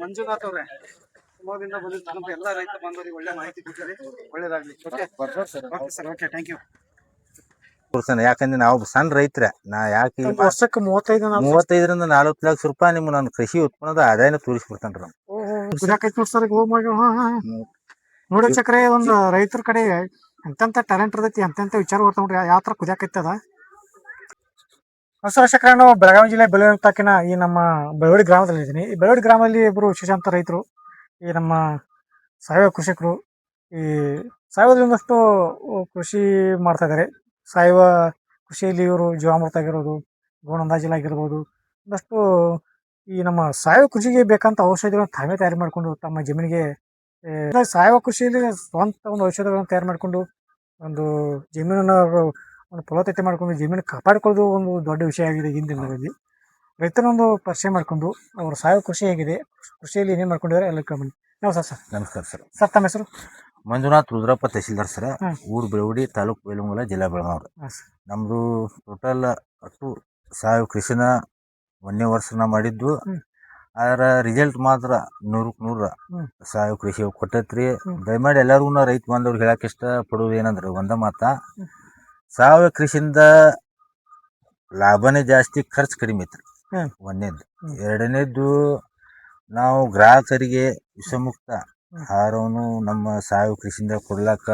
ಮಂಜುನಾಥ್ ಅವ್ರೆ ಶಿವಮೊಗ್ಗದಿಂದ ಬಂದಿದ್ದು ನಮ್ಮ ಎಲ್ಲ ರೈತ ಬಾಂಧವರಿಗೆ ಒಳ್ಳೆ ಮಾಹಿತಿ ಕೊಟ್ಟಿರಿ. ಒಳ್ಳೇದಾಗ್ಲಿ. Okay sir, okay, thank you. ಯಾಕಂದ್ರೆ ನಾವು ಸಣ್ಣ ರೈತರ, ನಾ ಯಾಕೆ ವರ್ಷಕ್ಕೆ 35ರಿಂದ 40 ಲಕ್ಷ ರೂಪಾಯಿ ನಿಮ್ಮ ನನ್ನ ಕೃಷಿ ಉತ್ಪನ್ನದ ಆದಾಯನ ತೋರಿಸ್ಬಿಡ್ತಾನ್ರಿ ನಾವು. ನೋಡಿ ಚಕ್ರೆ, ಒಂದು ರೈತರ ಕಡೆ ಎಂತೆಂತ ಟ್ಯಾಲೆಂಟ್ ಇರ್ತೈತಿ, ಎಂತೆಂತ ವಿಚಾರ ಬರ್ತಾವ್ರಿ, ಯಾವ ತರ ಕುದಿಯಾಕೈತದ. ನಮಸ್ಕಾರ ಚಕ್ರ, ನಾನು ಬೆಳಗಾವಿ ಜಿಲ್ಲೆ ಬೆಳವಡಿ ತಾಲೂಕಿನ ಈ ನಮ್ಮ ಬೆಳವಡಿ ಗ್ರಾಮದಲ್ಲಿ ಇದ್ದೀನಿ. ಈ ಬೆಳವಡಿ ಗ್ರಾಮದಲ್ಲಿ ಇಬ್ಬರು ವಿಶೇಷಾಂತ ರೈತರು, ಈ ನಮ್ಮ ಸಾವಯವ ಕೃಷಿಕರು, ಈ ಸಾವಯವದೊಂದಷ್ಟು ಕೃಷಿ ಮಾಡ್ತಾ ಇದ್ದಾರೆ. ಸಾವಯವ ಕೃಷಿಯಲ್ಲಿ ಇವರು ಜೀವಾಮೃತ ಆಗಿರ್ಬೋದು, ಗೋಣ ಅಂದಾಜಿಲ್ ಆಗಿರ್ಬೋದು, ಒಂದಷ್ಟು ಈ ನಮ್ಮ ಸಾವಯವ ಕೃಷಿಗೆ ಬೇಕಂತ ಔಷಧಿಗಳನ್ನು ತಾವೇ ತಯಾರು ಮಾಡಿಕೊಂಡು ತಮ್ಮ ಜಮೀನಿಗೆ ಸಾವಯವ ಕೃಷಿಯಲ್ಲಿ ಸ್ವಂತ ಒಂದು ಔಷಧಗಳನ್ನು ತಯಾರು ಮಾಡಿಕೊಂಡು ಒಂದು ಜಮೀನನ್ನು ಒಂದು ಫಲವತ್ತತೆ ಮಾಡಿಕೊಂಡು ಜಮೀನು ಕಾಪಾಡಿಕೊಳ್ಳೋದು ಒಂದು ದೊಡ್ಡ ವಿಷಯ ಆಗಿದೆ. ಈಗಿನ ದಿನಗಳಲ್ಲಿ ರೈತರೊಂದು ಪರಿಚಯ ಮಾಡಿಕೊಂಡು ಅವರು ಸಾವಯವ ಕೃಷಿ ಹೇಗಿದೆ, ಕೃಷಿಯಲ್ಲಿ ಏನೇನು ಮಾಡ್ಕೊಂಡಿದ್ದಾರೆ ಎಲ್ಲ ಕೇಳ್ಬನ್ನಿ. ನಮಸ್ಕಾರ ಸರ್. ನಮಸ್ಕಾರ ಸರ್. ಸರ್, ತಮ್ಮ ಹೆಸರು? ಮಂಜುನಾಥ್ ರುದ್ರಪ್ಪ, ತಹಸೀಲ್ದಾರ್ ಸರ್, ಊರು ಬೆಳವಡಿ, ತಾಲೂಕು ಬೇಲಮಂಗಲ, ಜಿಲ್ಲಾ ಬೆಳಗಾವಿ. ನಮ್ದು ಟೋಟಲ್ ಅಷ್ಟು ಸಾವಯವ ಕೃಷಿನ 1ನೇ ವರ್ಷ ಮಾಡಿದ್ದು. ಅದರ ರಿಸಲ್ಟ್ ಮಾತ್ರ 100ಕ್ಕೆ 100 ಸಾವಯವ ಕೃಷಿ ಕೊಟ್ಟೈತ್ರಿ. ದಯಮಾಡಿ ಎಲ್ಲರಿಗೂ ರೈತ ಬಾಂಧವ್ರಿಗೆ ಹೇಳಕ್ ಇಷ್ಟ ಪಡೋದು ಏನಂದ್ರೆ ಒಂದ ಮಾತ, ಸಾವಯವ ಕೃಷಿಯಿಂದ ಲಾಭನೇ ಜಾಸ್ತಿ, ಖರ್ಚು ಕಡಿಮೆ ಐತ್ರಿ. ಒಂದನೇದ್ದು. ಎರಡನೇದ್ದು, ನಾವು ಗ್ರಾಹಕರಿಗೆ ವಿಷಮುಕ್ತ ಆಹಾರವನ್ನು ನಮ್ಮ ಸಾವಯವ ಕೃಷಿಯಿಂದ ಕೊಡ್ಲಾಕ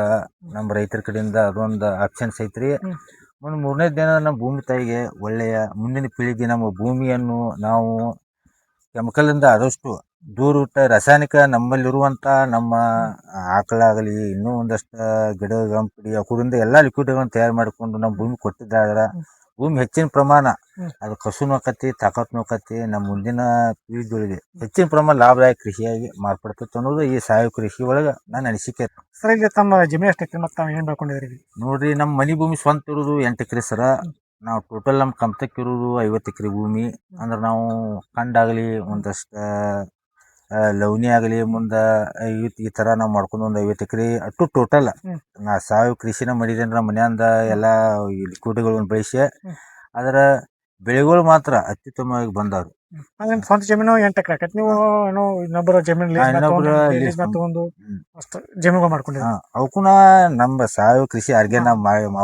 ನಮ್ಮ ರೈತರ ಕಡೆಯಿಂದ ಅದೊಂದು ಆಪ್ಷನ್ಸ್ ಐತ್ರಿ. ಒಂದು ಮೂರನೇದೇನ, ನಮ್ಮ ಭೂಮಿ ತಾಯಿಗೆ ಒಳ್ಳೆಯ ಮುಂದಿನ ಪೀಳಿಗೆ ನಮ್ಮ ಭೂಮಿಯನ್ನು ನಾವು ಕೆಮಿಕಲಿಂದ ಆದಷ್ಟು ದೂರ ಇಟ್ಟ ರಾಸಾಯನಿಕ ನಮ್ಮಲ್ಲಿರುವಂಥ ನಮ್ಮ ಆಕಳಾಗಲಿ ಇನ್ನೂ ಒಂದಷ್ಟು ಗಿಡ ಗಂಪಡಿ ಅವರಿಂದ ಎಲ್ಲ ಲಿಕ್ವಿಡ್ಗಳನ್ನು ತಯಾರು ಮಾಡಿಕೊಂಡು ನಮ್ಮ ಭೂಮಿ ಕೊಟ್ಟಿದ್ದಾದ್ರೆ ಭೂಮಿ ಹೆಚ್ಚಿನ ಪ್ರಮಾಣ ಅದು ಕಸುನು ಆಕತಿ, ತಾಕತ್ನು ಆಕತಿ, ನಮ್ಮ ಮುಂದಿನ ಪೀಳಿಗೆಗಳಿಗೆ ಹೆಚ್ಚಿನ ಪ್ರಮಾಣ ಲಾಭದಾಯಕ ಕೃಷಿಯಾಗಿ ಮಾರ್ಪಡ್ತೈತೆ ಅನ್ನೋದು ಈ ಸಾವಯವ ಕೃಷಿ ಒಳಗೆ ನನ್ನ ಅನಿಸಿಕೆ. ಸರ್, ಇಲ್ಲಿ ತಮ್ಮ ಜಮೀನು ಎಷ್ಟೈತಿ ಮತ್ತು ತಾವು ಏನು ಬೆಳ್ಕೊಂಡಿದ್ದೀರಿ? ನೋಡ್ರಿ, ನಮ್ಮ ಮನೆ ಭೂಮಿ ಸ್ವಂತ ಇರೋದು 8 ಎಕರೆ ಸರ. ನಾವು ಟೋಟಲ್ ನಮ್ಮ ಕಮ್ತಕ್ಕೆ ಇರೋದು 50 ಎಕರೆ ಭೂಮಿ. ಅಂದ್ರೆ ನಾವು ಕಂಡಾಗಲಿ ಒಂದಷ್ಟು ಲವಣಿ ಆಗಲಿ ಮುಂದೆ ಈ ಥರ ನಾವು ಮಾಡ್ಕೊಂಡು ಒಂದು 50 ಎಕರೆ ಅಷ್ಟು ಟೋಟಲ್ ನಾ ಸಾವಯವ ಕೃಷಿನ ಮಾಡಿದ್ದೇನೆ. ನಮ್ಮ ಮನೆಯಿಂದ ಎಲ್ಲ ಲಿಕ್ವಿಡ್ಗಳನ್ನು ಬೆಳೆಸಿ ಅದರ ಬೆಳೆಗಳು ಮಾತ್ರ ಅತ್ಯುತ್ತಮವಾಗಿ ಬಂದವ್ರು. ಸ್ವಂತ ಜಮೀನು 8 ಎಕರೆ ಆಕೈತಿ. ನೀವು ಏನೋ ಇನ್ನೊಬ್ಬರ ಜಮೀನು ತಗೊಂಡು ಅಷ್ಟು ಜಮೀನುಗಳು ಮಾಡ್ಕೊಂಡಿದ್ದೀವಿ. ಅವಕ್ಕೂ ನಮ್ಮ ಸಾವಯವ ಕೃಷಿ ಅರ್ಗೆ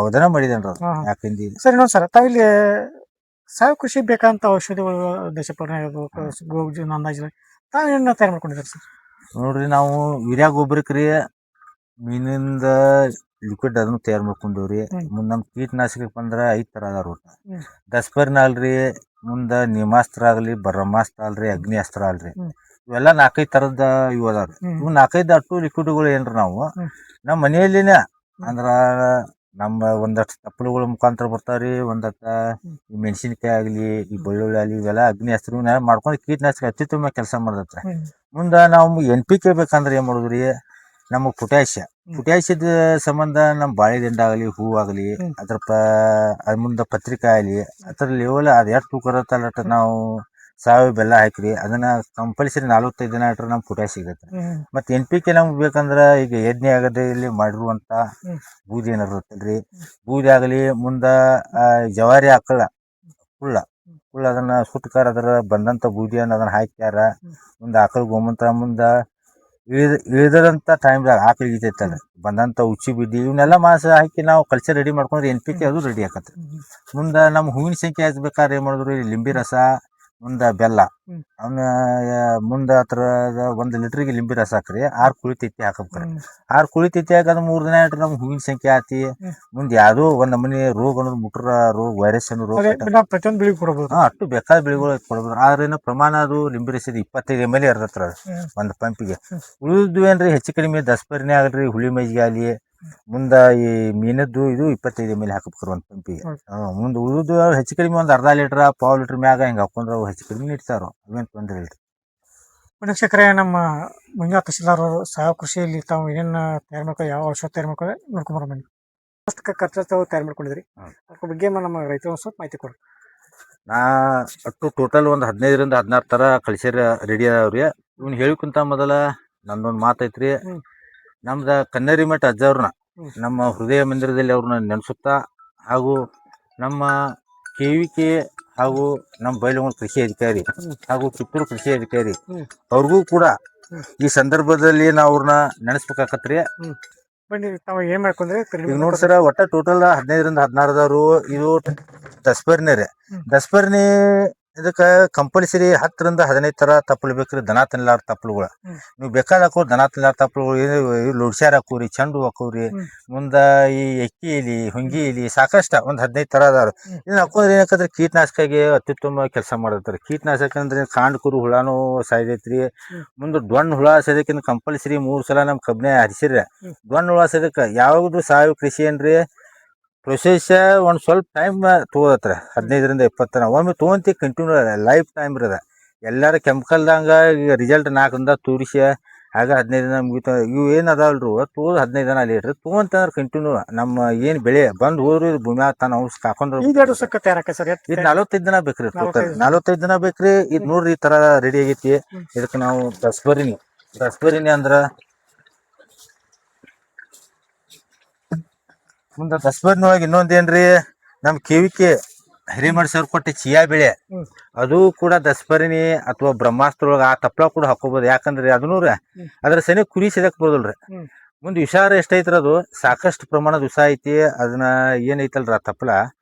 ಅವಧನ ಮಾಡಿದೇನ್ರಿ. ಯಾಕಂದ್ರೆ ಸರ್, ಇನ್ನೊಂದು ಸರ್, ತಾವಿಲ್ಲಿ ಸಾವಯವ ಕೃಷಿ ಬೇಕಂತ ಔಷಧಿಗಳು ದೇಶಪರ್ಣ ಅಂದಾಜಿಲ್ಲ ತಾವೇನು ತಯಾರು ಮಾಡ್ಕೊಂಡಿದ್ದೀರಿ ಸರ್? ನೋಡ್ರಿ, ನಾವು ಯೂರಿಯಾ ಗೊಬ್ಬರಕ್ರಿ ಮೀನಿಂದ ಲಿಕ್ವಿಡ್ ಅದನ್ನು ತಯಾರು ಮಾಡ್ಕೊಂಡೇವ್ರಿ. ಮುಂದೆ ನಮ್ಮ ಕೀಟನಾಶಕಕ್ಕೆ ಬಂದ್ರೆ 5 ಥರ ಅದಾರ. ದಸ್ಪರ್ನ ಅಲ್ರಿ, ಮುಂದೆ ನಿಮಾಸ್ತ್ರ ಆಗಲಿ, ಬ್ರಹ್ಮಾಸ್ತ್ರ ಅಲ್ರಿ, ಅಗ್ನಿ ಅಸ್ತ್ರ ಅಲ್ರಿ, ಇವೆಲ್ಲ 4-5 ಥರದ ಇವು ಅದಾವ್ರಿ. ಇವು 4-5 ಅಷ್ಟು ಲಿಕ್ವಿಡ್ಗಳು ಏನ್ರಿ ನಾವು ನಮ್ಮ ಮನೆಯಲ್ಲಿನೇ ಅಂದ್ರ ನಮ್ಮ ಒಂದಷ್ಟು ತಪ್ಪಲುಗಳ ಮುಖಾಂತರ ಬರ್ತಾವ್ರಿ. ಒಂದಷ್ಟು ಈ ಮೆಣಸಿನ್ಕಾಯಿ ಆಗಲಿ, ಈ ಬೆಳ್ಳುಳ್ಳಿ ಆಗಲಿ, ಇವೆಲ್ಲ ಅಗ್ನಿ ಅಸ್ತ್ರ ಮಾಡ್ಕೊಂಡು ಕೀಟನಾಶಕ ಅತ್ಯುತ್ತಮ ಕೆಲಸ ಮಾಡ್ದತ್ರಿ. ಮುಂದೆ ನಾವು NPK ಬೇಕಂದ್ರೆ ಏನು ಮಾಡೋದ್ರಿ, ನಮಗೆ ಪೊಟ್ಯಾಷಿಯದ ಸಂಬಂಧ ನಮ್ಮ ಬಾಳೆದಿಂಡ ಆಗಲಿ, ಹೂವಾಗಲಿ, ಅದ್ರ ಅದ್ರ ಮುಂದೆ ಪತ್ರಿಕೆ ಆಗಲಿ, ಅದ್ರ ಲೆವೆಲ್ ಅದು ಎಷ್ಟು ತೂಕ ಇರತ್ತಲ್ಲ ನಾವು ಸಾವಯವ ಬೆಲ್ಲ ಹಾಕಿರಿ ಅದನ್ನ ಕಂಪಲ್ಸರಿ 45 ದಿನ ಇಟ್ಟರೆ ನಮ್ಗೆ ಪೊಟ್ಯಾಷ್ ಸಿಗತ್ತೆ. ಮತ್ತು NPK ನಮ್ಗೆ ಬೇಕಂದ್ರೆ ಈಗ ಯಜ್ಞ ಆಗದಲ್ಲಿ ಮಾಡಿರುವಂಥ ಬೂದಿ ಏನಿರುತ್ತಲ್ರಿ, ಬೂದಿ ಆಗಲಿ, ಮುಂದೆ ಜವಾರಿ ಆಕಳ ಕುಳ್ಳ ಅದನ್ನ ಸುಟ್ಕಾರ ಅದರ ಬಂದಂಥ ಬೂದಿಯನ್ನು ಅದನ್ನ ಹಾಕ್ಯಾರ. ಮುಂದೆ ಆಕಳ ಗೋಮಂತ್ರ ಮುಂದೆ ಇಳಿದಂಥ ಟೈಮ್ದಾಗ ಆಕಳ ಇಳಿತೈತಲ್ಲ ಬಂದಂಥ ಉಚ್ಚಿ ಬಿದ್ದಿ ಇವನ್ನೆಲ್ಲ ಮಾಸ ಹಾಕಿ ನಾವು ಕಲ್ಚರ್ ರೆಡಿ ಮಾಡ್ಕೊಂಡ್ರೆ NPK ಅದು ರೆಡಿ ಆಕತ್ತೆ. ಮುಂದೆ ನಮ್ಮ ಹೂವಿನ ಸಂಖ್ಯೆ ಹಾಕ್ಬೇಕಾದ್ರೆ ಏನು ಮಾಡಿದ್ರು, ಲಿಂಬಿ ರಸ ಮುಂದೆ ಬೆಲ್ಲ ಅವನ್ನ ಮುಂದೆ ಹತ್ರ 1 ಲೀಟ್ರಿಗೆ ಲಿಂಬಿ ರಸ ಹಾಕ್ರಿ, 6 ಕುಳಿ ತಿತ್ತಿ ಹಾಕಬೇಕ್ರಿ. 6 ಕುಳಿ ತಿತ್ತಿ ಹಾಕೋದು 3 ದಿನ ಇಟ್ಟರೆ ನಮ್ಗೆ ಹೂವಿನ ಸಂಖ್ಯೆ ಆತಿ. ಮುಂದೆ ಯಾವುದೋ ಒಂದು ನಮೂನಿ ರೋಗ ಅನ್ನೋದು ಮುಟ್ರ ರೋಗ, ವೈರಸ್ ಅನ್ನೋ ರೋಗ ಪ್ರತಿಯೊಂದು ಬೆಳೆ ಕೊಡ್ಬೋದು. ಅಷ್ಟು ಬೇಕಾದ ಬೆಳೆಗಳು ಕೊಡ್ಬೋದು. ಆದ್ರೇನು ಪ್ರಮಾಣ ಅದು ಲಿಂಬಿ ರಸದ 25 ml ಇರ್ತತ್ರ ಒಂದು ಪಂಪಿಗೆ. ಉಳಿದು ಏನ್ರಿ ಹೆಚ್ಚು ಕಡಿಮೆ ದಸ್ಪರ್ನೆ ಆಗಲ್ರಿ, ಹುಳಿ ಮಜ್ಜಿಗೆ ಆಗಲಿ, ಮುಂದೆ ಈ ಮೀನದ್ದು ಇದು 25 ml ಹಾಕಬೇಕ್ರಿ ಒಂದು ಪಂಪಿಗೆ. ಮುಂದೆ ಉಳಿದು ಹೆಚ್ಚು ಕಡಿಮೆ ಒಂದು ಅರ್ಧ ಲೀಟ್ರ 1/4 ಲೀಟ್ರ್ ಮ್ಯಾಗ ಹಿಂಗೆ ಹಾಕೊಂಡ್ರೆ ಅವು ಹೆಚ್ಚು ಕಡಿಮೆ ಇಡ್ತಾರೋ, ಅವೇನು ತೊಂದರೆ ಇಲ್ರಿ. ವೀಕ್ಷಕರೇ, ನಮ್ಮ ಮಂಜುನಾಥ್ ತಹಸೀಲ್ದಾರ್ ಅವರು ಸಾವಯವ ಕೃಷಿಯಲ್ಲಿ ತಾವು ಏನೇನು ತಯಾರು ಮಾಡ್ಕೊಂಡು ಯಾವ ಔಷಧ ತಯಾರು ಮಾಡ್ಕೊಂಡು ನೋಡ್ಕೊಂಬರೋ ಬನ್ನಿ. ಅಷ್ಟು ಖರ್ಚು ತಾವು ತಯಾರು ಮಾಡ್ಕೊಂಡಿದ್ರಿ, ಅದ್ರ ಬಗ್ಗೆ ನಮ್ಮ ರೈತರು ಸ್ವಲ್ಪ ಮಾಹಿತಿ ಕೊಡ್ರಿ. ನಾ ಅಷ್ಟು ಟೋಟಲ್ ಒಂದು 15ರಿಂದ 16 ಥರ ಕಲ್ಚರ್ ರೆಡಿ ಅದಾವ್ರಿ. ಇವ್ನು ಹೇಳಿಕ್ಕಿಂತ ಮೊದಲ ನಂದೊಂದು ಮಾತೈತ್ರಿ. ನಮ್ದು ಕನ್ನೇರಿ ಮಠ ಅಜ್ಜವ್ರನ್ನ ನಮ್ಮ ಹೃದಯ ಮಂದಿರದಲ್ಲಿ ಅವ್ರನ್ನ ನೆನೆಸುತ್ತಾ ಹಾಗೂ ನಮ್ಮ KVK ಹಾಗೂ ನಮ್ಮ ಬೈಲಹೊಂಗಲ ಕೃಷಿ ಅಧಿಕಾರಿ ಹಾಗೂ ಕಿತ್ತೂರು ಕೃಷಿ ಅಧಿಕಾರಿ ಅವ್ರಿಗೂ ಕೂಡ ಈ ಸಂದರ್ಭದಲ್ಲಿ ನಾವು ಅವ್ರನ್ನ ನೆನೆಸ್ಬೇಕಾಕತ್ರಿ. ಬನ್ನಿ ತಾವು ಏನ್ ಮಾಡ್ಕೊಂಡ್ರೆ ಈಗ ನೋಡಿ ಸರ ಒಟ್ಟ ಟೋಟಲ್ 15ರಿಂದ 16 ಅದಾರು. ಇದು ದಸ್ಪರ್ನಿ ರೀ. ದಸ್ಪರ್ನಿ ಇದಕ್ಕ ಕಂಪಲ್ಸರಿ 10ರಿಂದ 15 ತರ ತಪ್ಪಲು ಬೇಕ್ರಿ. ದನ ತಿನ್ಲಾರ ತಪ್ಪಲುಗಳು ನೀವು ಬೇಕಾದ ಹಾಕೋ. ದನ ತಿನ್ಲಾರ ತಪ್ಪಲುಗಳು ಲುಡ್ಸ್ಯಾರ ಹಾಕೋರಿ, ಚೆಂಡು ಹಾಕೋರಿ, ಮುಂದ ಈ ಎಕ್ಕಿ ಎಲಿ, ಹೊಂಗಿ ಎಲಿ ಸಾಕಷ್ಟ ಒಂದ್ 15 ತರ ಅದಾರ. ಇದನ್ನ ಹಾಕೋದ್ರೆ ಏನಕ್ಕಂದ್ರೆ ಕೀಟನಾಶಕಾಗಿ ಅತ್ಯುತ್ತಮ ಕೆಲಸ ಮಾಡತ್ತಾರೆ. ಕೀಟನಾಶಕ ಅಂದ್ರೆ ಕಾಂಡ್ ಕುರು ಹುಳಾನು ಸಾಯ್ದೈತ್ರಿ. ಮುಂದೆ ಡೊಣ್ಣ ಹುಳ ಸದಕ್ಕಿಂತ ಕಂಪಲ್ಸರಿ 3 ಸಲ ನಮ್ ಕಬ್ಬಿನ ಹರಿಸಿರ್ರಿ. ಡೊಣ್ಣ ಹುಳ ಸದಕ್ಕ ಯಾವ್ದು ಸಾವಯವ ಕೃಷಿ ಏನ್ರಿ ಪ್ರೊಸೆಸ್ ಒಂದ್ ಸ್ವಲ್ಪ ಟೈಮ್ ತಗೋದತ್ರ. 15ರಿಂದ 20 ತನ ಒಮ್ಮೆ ತೊಗೊಂತಿ ಕಂಟಿನ್ಯೂ ಲೈಫ್ ಟೈಮ್ ಇರದ. ಎಲ್ಲಾರ ಕೆಮಿಕಲ್ದಂಗ ಈಗ ರಿಸಲ್ಟ್ 4ರಿಂದ ತೋರಿಸಿ ಆಗ 15 ದಿನ ಮುಗಿತ. ಇವು ಏನ್ ಅದಾವಲ್ರಿ ತೋದ್ 15 ದಿನ ಅಲ್ಲಿ ಇಡ್ರಿ ತೊಗೊಂತಂದ್ರ ಕಂಟಿನ್ಯೂ ನಮ್ಮ ಏನ್ ಬೆಳೆ ಬಂದ್ ಹೋದ್ರಿ ಭೂಮಿ ತಾನ ಔಷ್ ಹಾಕೊಂಡ್ರ ಇದು 45 ದಿನ ಬೇಕ್ರಿ. ಟೋಟಲ್ 45 ದಿನ ಬೇಕ್ರಿ. ಇದ್ ನೋಡ್ರಿ ಈ ತರ ರೆಡಿ ಆಗೈತಿ. ಇದಕ್ಕೆ ನಾವು ದಸ್ಪರಿನಿ ಅಂದ್ರ ಮುಂದ ದಸ್ಪರ್ನೊಳಗೆ ಇನ್ನೊಂದೇನ್ರಿ ನಮ್ ಕೆವಿಕೆ ಹಿರೇಮಠ ಸರ್ ಕೊಟ್ಟ ಚಿಯಾ ಬೆಳೆ ಅದು ಕೂಡ ದಸ್ಪರಿನಿ ಅಥವಾ ಬ್ರಹ್ಮಾಸ್ತ್ರೊಳಗ ಆ ತಪ್ಪಲ ಕೂಡ ಹಾಕೋಬಹುದು. ಯಾಕಂದ್ರೆ ಅದನ್ನೂ ಅದ್ರ ಸನಿ ಕುರಿ ಸಿದಕ್ ಬರೋದಲ್ರಿ. ಮುಂದ್ ವಿಷಾರ ಎಷ್ಟೈತ್ರಿ ಅದು ಸಾಕಷ್ಟು ಪ್ರಮಾಣದ ವಿಷ ಐತಿ. ಅದನ್ನ ಏನೈತಲ್ರ ತಪ್ಪಲ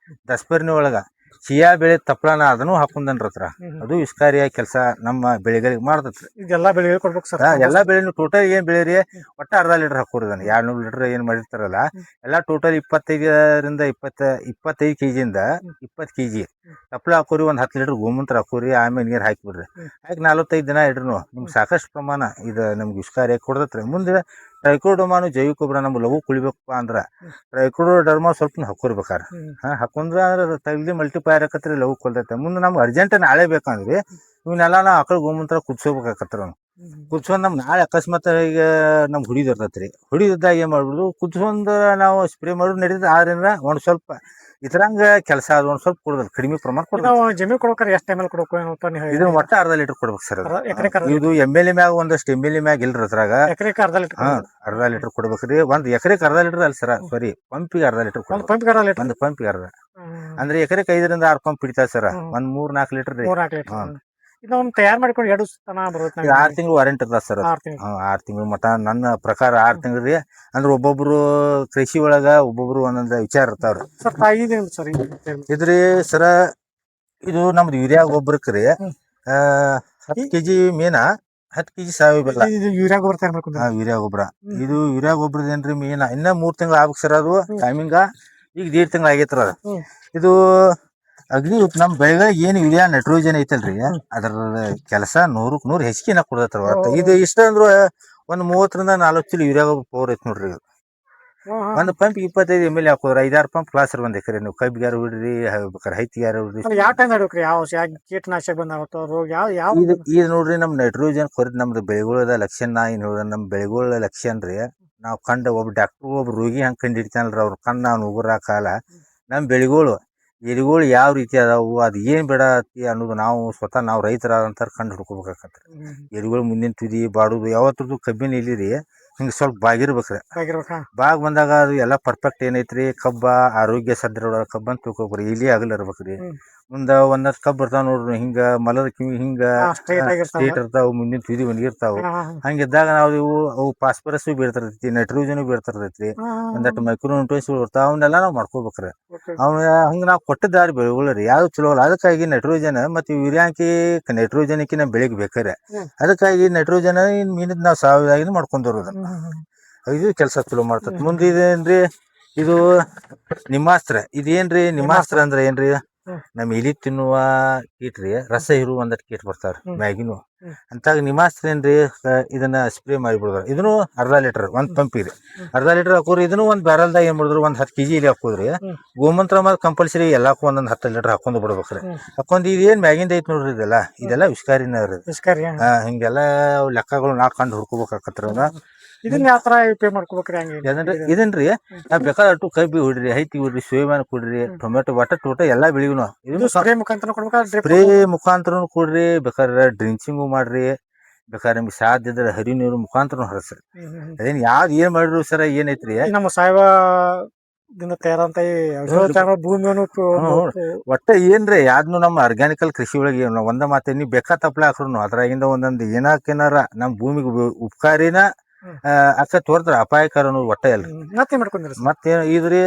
ದಸ್ಪರಿನಿ ಒಳಗ ಚಿಯಾ ಬೆಳೆ ತಪ್ಪಲನ ಅದನ್ನು ಹಾಕೊಂಡನ್ರ ಹತ್ರ. ಅದು ವಿಸ್ಕಾರಿಯಾಗಿ ಕೆಲಸ ನಮ್ಮ ಬೆಳೆಗಳಿಗೆ ಮಾಡ್ತತ್ರಿ. ಇದೆಲ್ಲಾ ಬೆಳೆಗಳು ಕೊಡ್ಬೇಕು ಸರ್. ಎಲ್ಲಾ ಬೆಳೆನು ಟೋಟಲ್ ಏನ್ ಬೆಳೆರಿ ಒಟ್ಟ ಅರ್ಧ ಲೀಟರ್ ಹಾಕೋರಿ. 200 ಲೀಟರ್ ಏನ್ ಮಾಡಿರ್ತಾರಲ್ಲ ಎಲ್ಲಾ ಟೋಟಲ್ 25ರಿಂದ 25 ಕೆಜಿಯಿಂದ 20 ಕೆಜಿ ತಪ್ಪಲ ಹಾಕೋರಿ. ಒಂದ್ 10 ಲೀಟರ್ ಗೋಮೂತ್ರ ಹಾಕೋರಿ. ಆಮೇಲೆ ನೀರ್ ಹಾಕಿಬಿಡ್ರಿ. ಹಾಕಿ 45 ದಿನ ಇಡ್ರು ನಿಮ್ಗೆ ಸಾಕಷ್ಟು ಪ್ರಮಾಣ ಇದು ನಮ್ಗೆ ವಿಸ್ಕಾರಿಯಾಗಿ ಕೊಡದತ್ರಿ. ಮುಂದೆ ಟ್ರೈಕೋಡರ್ಮಾನು ಜೈವಿಕ ಗೊಬ್ಬರ ನಮ್ಗೆ ಲಘು ಕುಳಿಬೇಕಪ್ಪ ಅಂದ್ರ ಟ್ರೈಕೋಡರ್ಮಾ ಸ್ವಲ್ಪ ಹಾಕೋರ್ಬೇಕಾರ. ಹಾಕೊಂಡ್ರ ಅಂದ್ರೆ ತಗಲಿ ಮಲ್ಟಿಪ್ಲೈರ್ ಆಕತ್ರಿ ಲಘು ಕೊಲ್ತೈತೆ. ಮುಂದೆ ನಮ್ಗೆ ಅರ್ಜೆಂಟ್ ನಾಳೆ ಬೇಕಂದ್ರಿ ಇವನ್ನೆಲ್ಲ ನಾವು ಆಕಳ ಗೋಮೂತ್ರ ಕುದಿಸೋಬೇಕಾಕತ್ರ. ಕುದಿಸ್ಕೊಂಡ್ ನಮ್ಗೆ ನಾಳೆ ಅಕಸ್ಮಾತ್ ಈಗ ನಮ್ಗೆ ಹುಡಿದಿರ್ತೈತ್ರಿ. ಹುಡಿದಾಗ ಏನ್ ಮಾಡ್ಬಿಡುದು ಕುದಿಸ್ಕೊಂಡ್ ನಾವು ಸ್ಪ್ರೇ ಮಾಡೋದು ನಡೀತದೆ. ಆದ್ರಿಂದ ಒಂದ್ ಸ್ವಲ್ಪ ಇತರಂಗ ಕೆಲಸ ಅದು ಒಂದ್ ಸ್ವಲ್ಪ ಕೊಡೋದು ಕಡಿಮೆ ಪ್ರಮಾಣ ಕೊಡೋದು. ಜಮೀನು ಕೊಡ್ಬೇಕಾರೆ ಎಷ್ಟು ml ಕೊಡ್ಬೇಕು? ಇದು ಒಟ್ಟ ಅರ್ಧ ಲೀಟರ್ ಕೊಡ್ಬೇಕು ಸರ್. ಇದು ML ಮ್ಯಾಗ ಒಂದಷ್ಟು ML ಮ್ಯಾಗ ಇಲ್ರಿ ಅದ್ರಾಗ ಅರ್ಧ ಲೀಟರ್ ಕೊಡ್ಬೇಕ್ರಿ. ಒಂದ್ ಎಕರೆಗೆ ಅರ್ಧ ಲೀಟರ್ ಅಲ್ಲ ಸರ್, ಸಾರಿ ಪಂಪಿಗೆ ಅರ್ಧ ಲೀಟರ್ ಒಂದು ಪಂಪಿಗೆ ಅರ್ಧ ಅಂದ್ರೆ ಎಕರೆಗೆ 5ರಿಂದ 6 ಪಂಪ್ ಹಿಡಿತಾರ ಸರ್. ಒಂದ್ 3-4 ಲೀಟರ್ ತಯಾರು ಮಾಡ್ಕೊಂಡು 2 ತನ ಬರುತ್ತೆ. 6 ತಿಂಗಳು ವಾರಂಟಿ ಇರ್ತದ ಸರ್. 6 ತಿಂಗಳು ಮಟ ನನ್ನ ಪ್ರಕಾರ 6 ತಿಂಗಳು ರೀ. ಅಂದ್ರೆ ಒಬ್ಬೊಬ್ರು ಕೃಷಿ ಒಳಗ ಒಬ್ಬೊಬ್ರು ಒಂದೊಂದ್ ವಿಚಾರ ಇರ್ತಾವ್ರಿ. ಇದ್ರಿ ಸರ ಇದು ನಮ್ದು ಯೂರಿಯಾ ಗೊಬ್ಬರಕ್ರಿ 10 ಕೆಜಿ ಮೇನ 10 ಕೆಜಿ ಸಾವಯವ ಬೆಲ್ಲ ಯೂರಿಯಾ ಗೊಬ್ಬರ. ಯೂರಿಯಾ ಗೊಬ್ಬರ ಇದು ಯೂರಿಯಾ ಗೊಬ್ಬರದ ಏನ್ರಿ ಮೇನ ಇನ್ನ 3 ತಿಂಗಳು ಆಗ್ಬೇಕು ಸರ್. ಅದು ಟೈಮಿಂಗ ಈಗ 1.5 ತಿಂಗಳು ಆಗೈತ್ರ. ಇದು ಅಗ್ನಿ ನಮ್ ಬೆಳೆಗಳಿಗೆ ಏನ್ ಯೂರಿಯಾ ನೈಟ್ರೋಜನ್ ಐತಲ್ರಿ ಅದ್ರ ಕೆಲಸ 100ಕ್ಕೆ 100 ಹೆಚ್ಚಿನ ಕೊಡತ್ರ. ಇದು ಇಷ್ಟ ಅಂದ್ರು ಒಂದ್ 30ರಿಂದ 40 ಚೀಲ ಯೂರಿಯಾ ಗೊಬ್ಬರ ಪವರ್ ಐತಿ ನೋಡ್ರಿ. ಒಂದ್ ಪಂಪ್ 25 ml ಹಾಕೋದ್ರ 5-6 ಪಂಪ್ ಕ್ಲಾಸ್ ಒಂದ್ ಎಕರೆ ನೀವು ಕಬ್ಬಿಗಾರ ಬಿಡ್ರಿ ಬೇಕಾರೆ ಹೈತಿಗಾರ ಬಿಡ್ರಿ. ಯಾವ ಟೈಮ್ ನಡ್ಬೇಕ್ರಿ? ಯಾವ ಕೀಟನಾಶಕ ಬಂದಾವತ್ತ ರೋಗ ಯಾವ ಇದು ನೋಡ್ರಿ ನಮ್ ನೈಟ್ರೋಜನ್ ಕೊರತೆ ನಮ್ದು ಬೆಳೆಗಳ ಲಕ್ಷಣ ಏನ್ ಹೇಳ ನಮ್ ಬೆಳೆಗಳ ಲಕ್ಷಣ ರೀ. ನಾವ್ ಕಂಡ ಒಬ್ಬ ಡಾಕ್ಟರ್ ಒಬ್ಬ ರೋಗಿ ಹಂಗ್ ಕಂಡು ಹಿಡಿತಾನಲ್ರಿ ಅವ್ರ ಕಣ್ ನಾವ್ ನುಗ್ರ ಕಾಲ ನಮ್ ಬೆಳೆಗಳು ಎಲಿಗಳು ಯಾವ ರೀತಿ ಅದಾವು ಅದ್ ಏನ್ ಬಿಡತಿ ಅನ್ನೋದು ನಾವು ಸ್ವತಃ ನಾವು ರೈತರಾದಂತಾರ ಕಂಡು ಹಿಡ್ಕೋಬೇಕಾಕತ್ರಿ. ಎಲಿಗಳು ಮುಂದಿನ ತುದಿ ಬಾಡುದು ಯಾವತ್ತದು ಕಬ್ಬಿನ ಎಲಿರಿ ಹಿಂಗ ಸ್ವಲ್ಪ ಬಾಗಿರ್ಬೇಕ್ರಿ. ಬಾಗ್ ಬಂದಾಗ ಅದು ಎಲ್ಲಾ ಪರ್ಫೆಕ್ಟ್ ಏನೈತ್ರಿ ಕಬ್ಬ ಆರೋಗ್ಯ ಸದೃಢ ಕಬ್ಬ ಅಂತ ತಿಳ್ಕೊಬ್ರಿ. ಎಲಿ ಆಗಲ್ಲ ಇರ್ಬೇಕ್ರಿ. ಮುಂದ ಒಂದಷ್ಟು ಕಬ್ಬ್ ಬರ್ತಾವ ನೋಡ್ರಿ ಹಿಂಗ ಮಲದ ಕಿವಿ ಹಿಂಗ ಸ್ಟ್ರೇಟ್ ಇರ್ತಾವ. ಮುಂದಿನ ತುದಿ ಒಣಗಿರ್ತಾವ. ಹಂಗಿದ್ದಾಗ ನಾವು ಅವು ಫಾಸ್ಫರಸ್ ಬೀಳ್ತಿರ್ತೈತಿ, ನೈಟ್ರೋಜನ್ ಬೀಳ್ತಿರ್ತೈತ್ರಿ, ಒಂದಷ್ಟು ಮೈಕ್ರೋ ನ್ಯೂಟ್ರಿಯೆಂಟ್ಸ್ ಇರ್ತಾವ. ಅವನ್ನೆಲ್ಲ ನಾವ್ ಮಾಡ್ಕೋಬೇಕ್ರಿ. ಅವ್ನ ಹಂಗ ನಾವ್ ಕೊಟ್ಟಿದ್ದಾರಿ ಬೆಳೆಗಳರಿ ಯಾವ್ದು ಚಲೋ ಅಲ್ಲ. ಅದಕ್ಕಾಗಿ ನೈಟ್ರೋಜನ್ ಮತ್ತೆ ಯೂರಿಯಾಕಿ ನೈಟ್ರೋಜನ್ಕಿ ನಮ್ ಬೆಳೆಗ್ ಬೇಕಾರೆ. ಅದಕ್ಕಾಗಿ ನೈಟ್ರೋಜನ್ ಮೀನದ್ ನಾವ್ ಸಾವಯವ ಮಾಡ್ಕೊಂಡಿರೋದು ಇದು ಕೆಲಸ ಚಲೋ ಮಾಡ್ತತ್. ಮುಂದೆ ಇದೇನ್ರಿ ಇದು ನಿಮ್ಮಾಸ್ತ್ರ. ಇದೇನ್ರಿ ನಿಮ್ಮಾಸ್ತ್ರ ಅಂದ್ರ ಏನ್ರಿ ನಮ್ ಎಲಿ ತಿನ್ನುವ ಕೀಟ್ರಿ ರಸ ಇರುವ ಒಂದಷ್ಟು ಕೀಟ್ ಬರ್ತಾವ್ರಿ ಮ್ಯಾಗಿನು ಅಂತಾಗ ನಿಮ್ಮಾಸ್ತ್ರ ಏನ್ರಿ ಇದನ್ನ ಸ್ಪ್ರೇ ಮಾಡಿಬಿಡ್ತಾರ. ಇದನ್ನು ಅರ್ಧ ಲೀಟರ್ ಒಂದ್ ಪಂಪಿಗೆ ಅರ್ಧ ಲೀಟರ್ ಹಾಕೋರಿ. ಇದನ್ನು ಒಂದ್ ಬ್ಯಾರಲ್ದಾಗ ಏನ್ ಮಾಡಿದ್ರು ಒಂದ್ 10 ಕೆಜಿ ಎಲಿ ಹಾಕೋದ್ರಿ. ಗೋಮಂತ್ರ ಮಾತ್ರ ಕಂಪಲ್ಸರಿ ಎಲ್ಲಾಕು ಒಂದೊಂದ್ 10 ಲೀಟರ್ ಹಾಕೊಂಡ್ ಬಿಡ್ಬೇಕ್ರಿ. ಹಾಕೊಂಡ್ ಇದೇನ್ ಮ್ಯಾಗಿಂದ ಐತ್ ನೋಡ್ರಿ ಇದೆಲ್ಲ ವಿಸ್ಕಾರಿನ ರೀ. ಹಿಂಗೆಲ್ಲಾ ಲೆಕ್ಕಗಳು ನಾವ್ ಕಂಡು ಹುಡ್ಕೋಬೇಕಾಕತ್ರ. ಇದನ್ನ ಯಾವ ತರ ಉಪಯೋಗ ಮಾಡ್ಕೋಬೇಕ್ರಿ? ಇದನ್ರಿ ನಾವ್ ಬೇಕಾದ ಅಟ್ಟು ಕಬ್ಬಿ ಹೊಡ್ರಿ, ಹೈತಿ ಹೊಡ್ರಿ, ಸೋಯಾಬೀನ್ ಕೊಡ್ರಿ, ಟೊಮೆಟೊ ಒಟ್ಟ ಟೋಟಲ್ ಎಲ್ಲಾ ಬೆಳಿಗುನು ಸ್ಪ್ರೇ ಮುಖಾಂತರ ಕೊಡ್ರಿ. ಬೇಕಾದ್ರೆ ಡ್ರಿಂಚಿಂಗು ಮಾಡ್ರಿ. ಬೇಕಾದ್ರೆ ನಿಮ್ಗೆ ಸಾಧ್ಯ ಇದ್ರೆ ಹರಿ ನೀರು ಮುಖಾಂತರ ಹರಸ್ರಿ. ಅದೇನ್ ಯಾವ್ದು ಏನ್ ಮಾಡಿದ್ರು ಸರ ಏನೈತ್ರಿ ನಮ್ಮ ಸಾವಯವ ದಿಂದ ತಯಾರಂತ ಈ ಔಷಧೋಪಚಾರ ಭೂಮಿಯನ್ನು ಒಟ್ಟ ಏನ್ರಿ ಯಾವ್ದು ನಮ್ಮ ಆರ್ಗ್ಯಾನಿಕಲ್ ಕೃಷಿ ಒಳಗೆ ಒಂದ ಮಾತೆ ನೀವ್ ಬೇಕಾ ತಪ್ಲ ಹಾಕ್ರು ಅದ್ರಾಗಿಂದ ಒಂದೊಂದು ಏನಾರ ನಮ್ ಭೂಮಿಗೆ ಉಪಕಾರಿನ ಅಕ್ಕ ತೋರ್ತಾರ ಅಪಾಯಕಾರ ಅನ್ನೋದು ಒಟ್ಟ ಇಲ್ಲ. ಮತ್ತೆ ಮಾಡ್ಕೊಂಡ್ರಿ ಮತ್ತೇನ್ ಇದ್ರಿ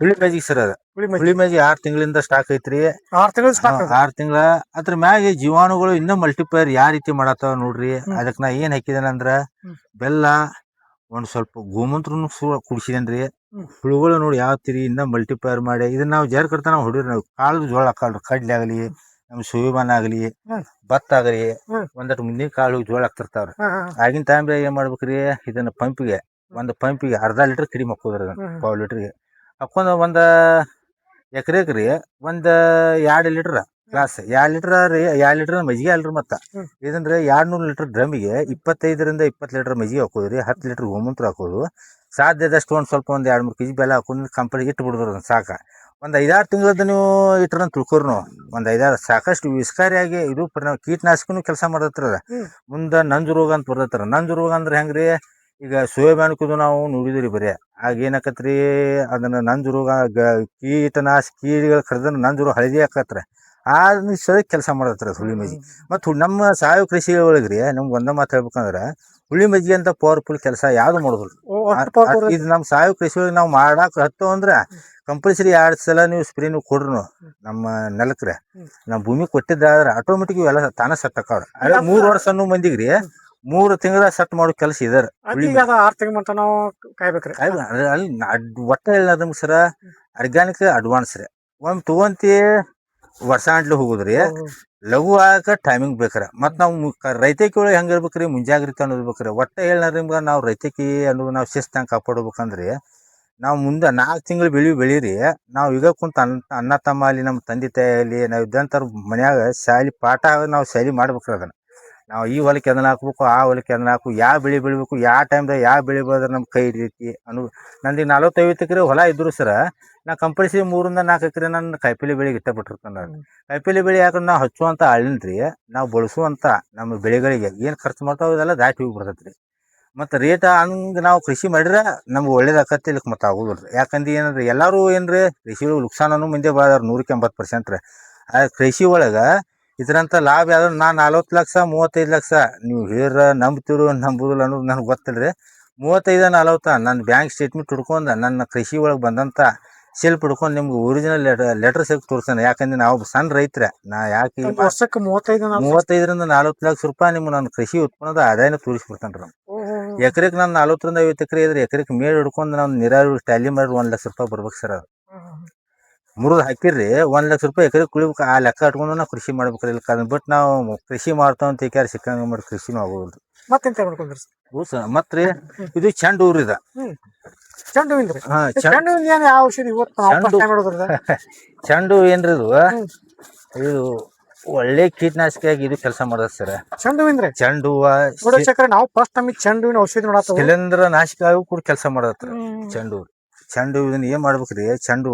ಹುಳಿ ಮ್ಯಾಜಿಕ್ ಸರ್ ಅದ ಹುಳಿ ಮ್ಯಾಜಿಕ್ 6 ತಿಂಗಳಿಂದ ಸ್ಟಾಕ್ ಐತ್ರಿ. 6 ತಿಂಗಳ ಅದ್ರ ಮ್ಯಾಗ ಜೀವಾಣುಗಳು ಇನ್ನ ಮಲ್ಟಿಪ್ಲೈರ್ ಯಾವ ರೀತಿ ಮಾಡತ್ತಾವ ನೋಡ್ರಿ. ಅದಕ್ ನಾ ಏನ್ ಹಾಕಿದೇನ ಅಂದ್ರ ಬೆಲ್ಲ ಒಂದ್ ಸ್ವಲ್ಪ ಗೋಮೂತ್ರನು ಕುಡಿಸಿದೇನ್ರಿ. ಹುಳುಗಳು ನೋಡಿ ಯಾವ ತಿರಿ ಇನ್ನ ಮಲ್ಟಿಪ್ಲೈರ್ ಮಾಡಿ ಇದನ್ನ ನಾವು ಜರ್ ಕಡ್ತಾ ನಾವು ಹೊಡಿರಿ. ನಾವು ಕಾಳು ಜೋಳ ಹಾಕಲ್ರಿ, ಕಡ್ಲಿ ಆಗ್ಲಿ ನಮ್ ಸೋಯಾಬಾನ್ ಆಗ್ಲಿ ಭತ್ತ ಆಗ್ಲಿ ಒಂದಷ್ಟು ಮುಂದಿನ ಕಾಳು ಜೋಳ ಹಾಕ್ತಿರ್ತಾವ್ರಿ. ಆಗಿನ ಟೈಮ್ದಾಗ ಏನ್ ಮಾಡ್ಬೇಕ್ರಿ, ಇದನ್ನ ಪಂಪಿಗೆ ಅರ್ಧ ಲೀಟರ್ ಕಡಿಮೆ ಹಾಕೋದ್ರಿ. ಅದನ್ನ 1/4 ಲೀಟರ್ಗೆ ಹಾಕೊಂಡ್ ಒಂದ್ ಎಕರೆಕ್ರಿ ಒಂದ್ 2 ಲೀಟರ್ ಗ್ಲಾಸ್ 2 ಲೀಟರ್ ಮಜ್ಜಿಗೆ ಅಲ್ರಿ. ಮತ್ತ ಇದಂದ್ರೆ 200 ಲೀಟರ್ ಡ್ರಮ್ಗೆ 25ರಿಂದ 20 ಲೀಟರ್ ಮಜ್ಜಿಗೆ ಹಾಕೋದ್ರಿ. 10 ಲೀಟರ್ ಗೋಮೂತ್ರ ಹಾಕೋದು. ಸಾಧ್ಯದಷ್ಟು ಒಂದ್ 2-3 ಕೆಜಿ ಬೆಲ್ಲ ಹಾಕೊಂಡ್ ಕಂಪನಿ ಇಟ್ಟು ಬಿಡುದ್ರಿ. ಸಾಕ ಒಂದ್ 5-6 ತಿಂಗಳದ ನೀವು ಇಟ್ರ ತಿಳ್ಕೊರಿ. ನಾವು ಒಂದ್ 5-6 ಸಾಕಷ್ಟು ವಿಸ್ಕಾರಿಯಾಗಿ ಇದು ಕೀಟನಾಶಕನು ಕೆಲಸ ಮಾಡತ್ರ. ಮುಂದ ನಂಜು ರೋಗ ಅಂತ ಬರ್ತೈತ್ರ. ನಂಜು ರೋಗ ಅಂದ್ರೆ ಹೆಂಗ್ರಿ, ಈಗ ಸೋಯಾಬಾನ್ ನಾವು ನೋಡಿದ್ರಿ ಬರೀ ಆಗ ಏನಾಕತ್ರಿ, ಅದನ್ನ ನಂಜು ರೋಗ ಕೀಟಗಳು ಕರೆದ್ರ ನಂಜು ರೋಗ ಹಳದಿ ಹಾಕತ್ರ. ಆ ಕೆಲಸ ಮಾಡತ್ರ ಹುಳಿ ಮಜ್ಜಿಗೆ. ಮತ್ ನಮ್ಮ ಸಾವಯವ ಕೃಷಿ ಒಳಗ್ರಿ ನಮ್ಗೆ ಒಂದ ಮಾತು ಹೇಳ್ಬೇಕಂದ್ರ ಹುಳಿ ಮಜ್ಜಿಗೆ ಅಂತ ಪವರ್ಫುಲ್ ಕೆಲಸ ಯಾವ್ದು ಮಾಡೋದಿಲ್ಲ. ಇದು ನಮ್ ಸಾವಯವ ಕೃಷಿ ಒಳಗೆ ನಾವು ಮಾಡಾಕ್ ಹತ್ತೋ ಅಂದ್ರ ಕಂಪಲ್ಸರಿ 2 ಸಲ ನೀವು ಸ್ಪ್ರೇ ನೀವು ಕೊಡ್ರು ನಮ್ಮ ನೆಲಕ್ರೆ ನಮ್ ಭೂಮಿ ಕೊಟ್ಟಿದ್ದಾದ್ರೆ ಆಟೋಮೆಟಿಕ್ ಇವೆಲ್ಲ ತಾನ ಸೆಟ್ ಆಕಾವ್ರ. 3 ವರ್ಷ ಅನ್ನೋ ಮಂದಿಗ್ರಿ 3 ತಿಂಗಳ ಸೆಟ್ ಮಾಡೋ ಕೆಲಸ ಇದಾರ. 6 ತಿಂಗಳ ಮಟ್ಟ ನಾವು ಕಾಯ್ಬೇಕ್ರಿ. ಅಲ್ಲಿ ಒಟ್ಟ ಹೇಳ ನಮ್ಗೆ ಸರ ಆರ್ಗ್ಯಾನಿಕ್ ಅಡ್ವಾನ್ಸ್ ರೀ. ಒಮ್ಮೆ ತಗೊಂತಿ ವರ್ಷ ಅಂಟ್ಲಿ ಹೋಗುದ್ರಿ. ಲಘು ಆಗ ಟೈಮಿಂಗ್ ಬೇಕ್ರ. ಮತ್ ನಾವು ರೈತಕಿ ಒಳಗೆ ಹೆಂಗ ಇರ್ಬೇಕ್ರಿ, ಮುಂಜಾಗ್ರತೆ ಅನ್ನೋದು ಬೇಕ್ರಿ. ಒಟ್ಟ ಹೇಳ ನಿಮ್ಗ ನಾವು ರೈತಕಿ ಅನ್ನೋದು ನಾವು ಶಿಸ್ತಂಗ್ ಕಾಪಾಡ್ಬೇಕಂದ್ರಿ ನಾವು ಮುಂದೆ 4 ತಿಂಗಳು ಬೆಳೀರಿ. ನಾವು ಈಗ ಕುಂತ ಅಣ್ಣ ತಮ್ಮ ಅಲ್ಲಿ ನಮ್ಮ ತಂದೆ ತಾಯಿ ಅಲ್ಲಿ ನಾವ್ ಇದ್ದಂತ ಮನ್ಯಾಗ ಶಾಲಿ ಪಾಠ ನಾವು ಶೈಲಿ ಮಾಡ್ಬೇಕ್ರಿ. ಅದನ್ನ ನಾವು ಈ ಹೊಲಕ್ಕೆ ಅದನ್ನ ಹಾಕ್ಬೇಕು, ಆ ಹೊಲಕ್ಕೆ ಅದನ್ನ ಹಾಕು, ಯಾವ ಬೆಳೆ ಬೆಳಿಬೇಕು, ಯಾವ ಟೈಮ್ದಾಗ ಯಾವ ಬೆಳೆ ಬೆಳೆದ್ರೆ ನಮ್ ಕೈ ಹಿಡಿತೈತಿ ನಂದು 40-50 ಎಕರೆ ಹೊಲ ಇದ್ರು ಸರ ನಾ ಕಂಪಲ್ಸರಿ 3-4 ಎಕರೆ ನನ್ನ ಕಾಯಿಪಲ್ಲೆ ಬೆಳೆಗೆ ಇಷ್ಟಪಟ್ಟಿರ್ತಾನೆ. ಕಾಯಿಪಲ್ಲೆ ಬೆಳೆ ಯಾಕಂದ್ರೆ ನಾವು ಹಚ್ಚುವಂತ ಅಳಿನ್ರಿ ನಾವು ಬಳಸುವಂತ ನಮ್ಮ ಬೆಳೆಗಳಿಗೆ ಏನ್ ಖರ್ಚು ಮಾಡ್ತಾವ ಇದೆಲ್ಲ ದಾಟಿ ಹೋಗಿ ಬರ್ತೈತ್ರಿ. ಮತ್ತ ರೇಟ್ ಹಂಗ ನಾವು ಕೃಷಿ ಮಾಡಿದ್ರೆ ನಮ್ಗೆ ಒಳ್ಳೇದ್ ಆಕತಿ. ಇಲ್ಲಕ್ ಮತ್ತ ಆಗುದಿಲ್ರಿ. ಯಾಕಂದ್ರೆ ಏನಂದ್ರೆ ಎಲ್ಲಾರು ಏನ್ರಿ ಕೃಷಿ ಒಳಗೆ ನುಕ್ಸಾನನು ಮುಂದೆ ಬಾಳ 100-80% ರೀ. ಆ ಕೃಷಿ ಒಳಗ ಇದ್ರಂತ ಲಾಭ ಯಾವ್ದು ನಾ 40 ಲಕ್ಷ 35 ಲಕ್ಷ ನೀವು ಹೇಳ್ರ ನಂಬ್ತಿರು ನಂಬುದಿಲ್ಲ ಅನ್ನೋದು ನನ್ಗೆ ಗೊತ್ತಿಲ್ರಿ. 35-40 ನನ್ನ ಬ್ಯಾಂಕ್ ಸ್ಟೇಟ್ಮೆಂಟ್ ಹಿಡ್ಕೊಂಡ ನನ್ನ ಕೃಷಿ ಒಳಗೆ ಬಂದಂತ ಸೆಲ್ಫ್ ಹಿಡ್ಕೊಂಡು ನಿಮ್ಗೆ ಒರಿಜಿನಲ್ ಲೆಟರ್ ಸಿಕ್ ತೋರ್ಸೋಣ. ಯಾಕಂದ್ರೆ ನಾವು ಸಣ್ಣ ರೈತರ. ನಾ ಯಾಕೆ ವರ್ಷಕ್ಕೆ 35-40 ಲಕ್ಷ ರೂಪಾಯಿ ನಿಮ್ಗೆ ನನ್ನ ಕೃಷಿ ಉತ್ಪನ್ನದ ಆದಾಯನ ತೋರಿಸ್ಬಿಡ್ತಾನ್ರಿ. ಎಕರೆಕ್ ನಾನು 40-50 ಎಕರೆ ಇದ್ರೆ ಎಕರೆಕ್ ಮೇಲ್ ಹಿಡ್ಕೊಂಡು ನಾವು ನೀರಾವರಿ ಟ್ಯಾಲಿ ಮಾಡಿ 1 ಲಕ್ಷ ರೂಪಾಯಿ ಬರ್ಬೇಕು ಸರ್. ಅದು ಮುರಿದು ಹಾಕಿರ್ರಿ 1 ಲಕ್ಷ ರೂಪಾಯಿ ಎಕರೆ ಕುಳಿಬೇಕು. ಆ ಲೆಕ್ಕ ಇಟ್ಕೊಂಡು ನಾವು ಕೃಷಿ ಮಾಡ್ಬೇಕ್ರಿ. ಇಲ್ಲ ಅದನ್ನ ಬಿಟ್ಟು ನಾವು ಕೃಷಿ ಮಾಡ್ತಾವ ಅಂತ ಯಾರು ಸಿಕ್ಕಂಗ ಮಾಡಿ ಕೃಷಿನೂ ಆಗೋದಿಲ್ರಿ. ಮತ್ತೆಂತ ಮಾಡ್ಕೊಂಡ್ರಿ ಮತ್ರಿ ಇದು ಚೆಂಡು ಹೂವ್ರಿ. ಇದ ಚೆಂಡು ಹೂವಿಂದ್ರಿ. ಚೆಂಡು ಹೂವಿನ ಏನ್ ಯಾವ ಔಷಧಿ ಚೆಂಡು ಏನ್ರಿ ಇದು ಒಳ್ಳೆ ಕೀಟನಾಶಕ ಇದು ಕೆಲಸ ಮಾಡದ ಸರ್. ಚೆಂಡು ಹೂವಿಂದ್ರಿ. ಚೆಂಡು ನಾವು ಫಸ್ಟ್ ಟೈಮ್ ಚೆಂಡು ಹೂವಿನ ಔಷಧಿ ನೋಡತ್ತ ಶಿಲೇಂಧ್ರ ನಾಶಕ ಕೂಡ ಕೆಲಸ ಮಾಡತ್ತ ಚೆಂಡು. ಚೆಂಡು ಇದನ್ನ ಏನ್ ಮಾಡ್ಬೇಕ್ರಿ, ಚೆಂಡು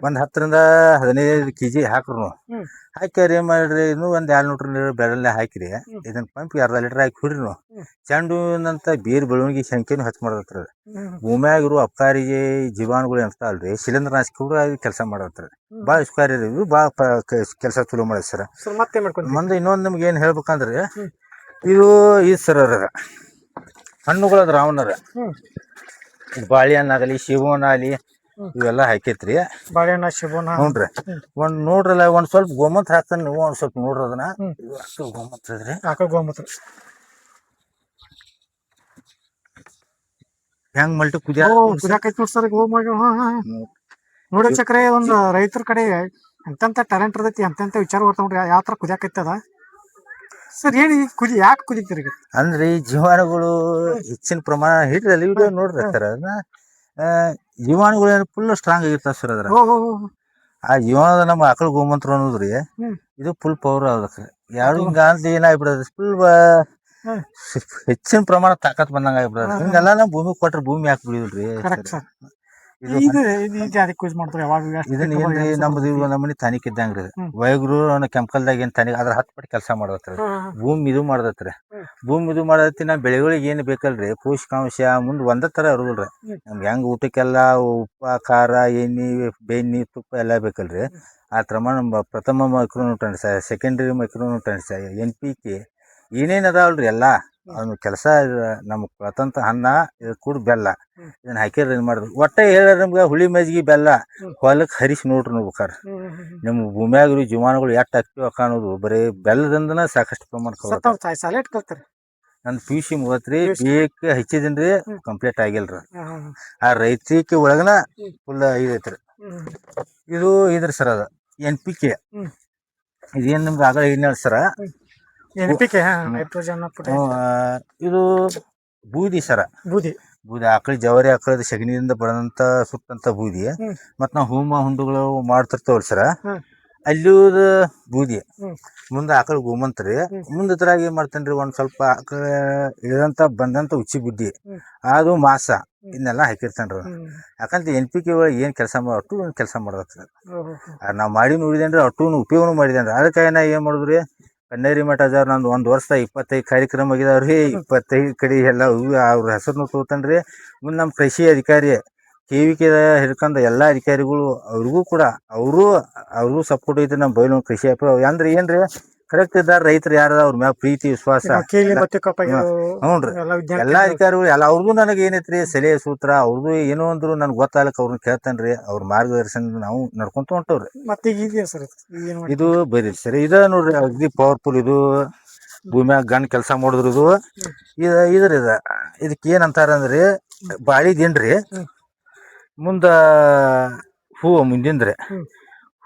ಒಂದ್ 10-15 ಕೆಜಿ ಹಾಕ್ರು ಹಾಕ್ಯಾರ. ಏನ್ ಮಾಡ್ರಿ, ಇನ್ನೂ ಒಂದ್ 200 ಲೀಟರ್ ಬೆರಳ್ನೆ ಹಾಕಿರಿ. ಇದನ್ನ ಪಂಪಿಗೆ 1/2 ಲೀಟರ್ ಹಾಕಿ ಹುಡ್ರಿ. ಚೆಂಡುವಿನಂತ ಬೇರ್ ಬೆಳವಣಿಗೆ ಸಂಖ್ಯೆನು ಹೆಚ್ಚು ಮಾಡತ್ರಿ. ಭೂಮ್ಯಾಗಿರು ಅಪಕಾರಿಗೆ ಜೀವಾಣುಗಳು ಅಂತ ಅಲ್ರಿ ಶಿಲೇಂಧ್ರ ನಾಶಕ ಕೂಡ ಕೆಲಸ ಮಾಡತ್ರಿ. ಬಾಳ ಉಪಕಾರಿ ಇದು ಬಾಳ ಕೆಲಸ ಚಲೋ ಮಾಡತ್ ಸರ್. ಮುಂದೆ ಇನ್ನೊಂದ್ ನಿಮ್ಗೆ ಏನ್ ಹೇಳ್ಬೇಕಂದ್ರೆ ಇದು ಸರ್ ಹಣ್ಣುಗಳ ದ್ರಾವಣರ ಬಾಳೆಹಣ್ಣಾಗಲಿ ಶಿವನಾಗಲಿ ಇವೆಲ್ಲ ಹಾಕೈತ್ರಿ. ಬಾಳೆಹಣ್ಣ ಶಿವನ ನೋಡ್ರಿ ಒಂದ್ ನೋಡ್ರಲ್ಲ ಒಂದ್ ಸ್ವಲ್ಪ ಗೋಮೂತ್ರ ಹಾಕ್ತಾನೆ. ನೀವು ಒಂದ್ ಸ್ವಲ್ಪ ನೋಡ್ರಿ ಅದನ್ನ. ಗೋಮೂತ್ರ ಇದ್ರಿ ಗೋಮೂತ್ರ ಹೆಂಗ್ ಮಲ್ಟಿ ನೋಡಿ ಚಕ್ರೆ ಒಂದ್ ರೈತರ ಕಡೆ ಎಂತೆಂತ ಟ್ಯಾಲೆಂಟ್ ಇರ್ತೈತಿ, ಎಂತೆಂತ ವಿಚಾರ ಬರ್ತಾವ ನೋಡ್ರಿ. ಯಾವ ತರ ಕುದಿಯಾಕೈತದ ಸರ್? ಹೇಳಿ ಯಾಕೆ ಕುದಿತೀರಿ? ಅಂದ್ರೆ ಜೀವಾಣುಗಳು ಹೆಚ್ಚಿನ ಪ್ರಮಾಣ ಹಿಡ್ರಲ್ಲಿ ವಿಡಿಯೋ ನೋಡ್ರಿ ಸರ್. ಅದನ್ನ ಜೀವಾಣುಗಳು ಫುಲ್ ಸ್ಟ್ರಾಂಗ್ ಆಗಿರ್ತಾವ ಸರ್. ಅದ್ರ ಆ ಜೀವಾಣುದ ನಮ್ಮ ಆಕಳ ಗೋಮೂತ್ರ ಅನ್ನೋದ್ರಿ ಇದು ಫುಲ್ ಪವರ್ ಅದಕ್ಕೆ. ಯಾರು ಹಿಂಗ ಅಂತ ಏನಾಗ್ಬಿಡೋದು ಫುಲ್ ಹೆಚ್ಚಿನ ಪ್ರಮಾಣ ತಾಕತ್ ಬಂದಂಗ ಆಗ್ಬಿಡೋದು. ಹಿಂಗೆಲ್ಲ ನಮ್ ಭೂಮಿ ಕೊಟ್ರೆ ಭೂಮಿ ಯಾಕೆ ಬಿಡಿಲ್ರಿ. ಇದು ಇದು ಅದಕ್ಕೆ ಯೂಸ್ ಮಾಡ್ತಾರೆ ಯಾವಾಗ ಇದನ್ನ ಏನ್ರಿ ನಮ್ದು ಇವು ನಮ್ಮನಿ ತನಿಖ್ ಇದ್ದಂಗ್ರಿ ವೈಗ್ರು ಕೆಮಿಕಲ್ದಾಗ ಏನ್ ತನಿಖ್ ಅದ್ರ 10 ಪಟ್ಟು ಕೆಲಸ ಮಾಡತ್ರಿ ಭೂಮಿ ಇದು ಮಾಡದತ್ರಿ ಭೂಮಿ ಇದು ಮಾಡದತ್ತಿ ನಾ ಬೆಳೆಗಳಿಗೆ ಏನ್ ಬೇಕಲ್ರಿ ಪೋಷಕಾಂಶ ಮುಂದ್ ಒಂದ ತರ ಇರುದಿಲ್ರಿ ನಮ್ಗೆ ಹೆಂಗ್ ಊಟಕ್ಕೆಲ್ಲ ಉಪ್ಪ ಖಾರ ಎಣ್ಣೆ ಬೆಣ್ಣೆ ತುಪ್ಪ ಎಲ್ಲ ಬೇಕಲ್ರಿ ಆ ಪ್ರಮಾಣ ಪ್ರಥಮ ಮೈಕ್ರೋನ್ಯೂಟ್ರೆಂಟ್ಸ್ ಸೆಕೆಂಡರಿ ಮೈಕ್ರೋನ್ಯೂಟ್ರೆಂಟ್ಸ್ NPK ಏನೇನ್ ಅದಾವಲ್ರಿ ಎಲ್ಲಾ ಅವ್ನ ಕೆಲಸ ನಮ್ಗ್ ಕೊಳತಂತ ಅನ್ನ ಇದು ಕೂಡ ಬೆಲ್ಲ ಇದನ್ನ ಹಾಕಿದ್ರೆ ಏನ್ ಮಾಡಿದ್ರು ಒಟ್ಟ ಹೇಳ್ಯಾರ ನಮ್ಗ ಹುಳಿ ಮಜ್ಜಿಗೆ ಬೆಲ್ಲ ಹೊಲಕ್ ಹರಿಸಿ ನೋಡ್ರಿ ನೀವು ಬೇಕಾರೆ ನಿಮ್ ಭೂಮಿಯಾಗ ಜೀವಾಣುಗಳು ಎಷ್ಟ್ ಆಕ್ಟಿವ್ ಅನ್ನೋದು ಬರೀ ಬೆಲ್ಲದಿಂದನ ಸಾಕಷ್ಟು ಪ್ರಮಾಣ ಸಾಲೇಟ್ ಕಲ್ತಾರೆ ನಂದು PUC ಮುಗತ್ರಿ BA ಹಚ್ಚಿದನ್ರಿ ಕಂಪ್ಲೀಟ್ ಆಗಿಲ್ರಿ ಆ ರೈತಿಕೆ ಒಳಗನ ಫುಲ್ ಇದೈತ್ರಿ ಇದು ಇದ್ರಿ ಸರ್ ಅದ NPK ಇದೇನ್ ನಿಮ್ಗೆ ಆಗ ಏನ್ ಸರ NPK ನೈಟ್ರೋಜನ್ ಇದು ಬೂದಿ ಸರ ಬೂದಿ ಆಕಳಿ ಜವರಿ ಆಕಳದ ಸಗಣಿಯಿಂದ ಬಡದಂತ ಸುಟ್ಟಂತ ಬೂದಿ ಮತ್ ನಾವ್ ಹೋಮ ಹುಂಡುಗಳು ಮಾಡ್ತಿರ್ತೇವಲ್ ಸರ ಅಲ್ಲಿದ ಬೂದಿ ಮುಂದೆ ಆಕಳ ಗೋಮಂತ್ರಿ ಮುಂದೆ ಇದ್ರಾಗ ಏನ್ ಮಾಡ್ತೇನ್ರಿ ಒಂದ್ ಸ್ವಲ್ಪ ಆಕಳ ಇಳಿದಂತ ಬಂದಂತ ಉಚ್ಚಿ ಬುಡ್ಡಿ ಅದು ಮಾಸ ಇದನ್ನೆಲ್ಲ ಹಾಕಿರ್ತೇನ್ರಿ ಯಾಕಂತ NPK ಒಳಗೆ ಏನ್ ಕೆಲಸ ಅಟ್ಟು ಒಂದ್ ಕೆಲಸ ಮಾಡತ್ರಿ ನಾವ್ ಮಾಡಿ ನೋಡಿದೇನ್ರಿ ಅಟ್ಟು ಉಪಯೋಗ ಮಾಡಿದೇನ್ರಿ ಅದಕ್ಕಾಗಿ ನಾ ಏನ್ ಮಾಡುದ್ರಿ ಕನ್ನೇರಿ ಮಠ ಅದಾರ ನಂದು 1 ವರ್ಷ 25 ಕಾರ್ಯಕ್ರಮ ಆಗಿದಾವ್ರಿ 25 ಕಡೆ ಎಲ್ಲ ಅವ್ರ ಹೆಸರು ತಗೋತನ್ರಿ ಮುಂದ್ ನಮ್ ಕೃಷಿ ಅಧಿಕಾರಿ KVK ಹಿಡ್ಕೊಂಡ ಎಲ್ಲಾ ಅಧಿಕಾರಿಗಳು ಅವ್ರಿಗೂ ಕೂಡ ಅವ್ರಿಗೂ ಸಪೋರ್ಟ್ ಐತಿ ನಮ್ ಬೈಲು ಕೃಷಿ ಅಂದ್ರೆ ಏನ್ರಿ ಕರೆಕ್ಟ್ ಇದ್ದಾರ ರೈತರು ಯಾರ ಅವ್ರ ಮ್ಯಾಗ ಪ್ರೀತಿ ವಿಶ್ವಾಸ ಹ್ಞೂನ್ರಿ ಎಲ್ಲಾ ಅಧಿಕಾರಿಗಳು ಎಲ್ಲ ಅವ್ರಿಗೂ ನನಗೆ ಏನೈತ್ರಿ ಸಲಹೆ ಸೂತ್ರ ಅವ್ರದ್ದು ಏನೋ ಅಂದ್ರು ನನ್ಗೆ ಗೊತ್ತಾಗಲಕ್ ಅವ್ರನ್ನ ಕೇಳ್ತೇನ್ರಿ ಅವ್ರ ಮಾರ್ಗದರ್ಶನ ನಾವು ನಡ್ಕೊಂತ ಹೊಂಟವ್ರಿ ಇದು ಬರೀ ಸರಿ ಇದ ನೋಡ್ರಿ ಅಗ್ದಿ ಪವರ್ಫುಲ್ ಇದು ಭೂಮಿಯಾಗ ಗಂಡ್ ಕೆಲಸ ಮಾಡಿದ್ರು ಇದು ಇದಕ್ಕೆ ಏನಂತಾರ ಅಂದ್ರಿ ಬಾಳಿದೇನ್ರಿ ಮುಂದ ಹೂವ ಮುಂದಿಂದ್ರಿ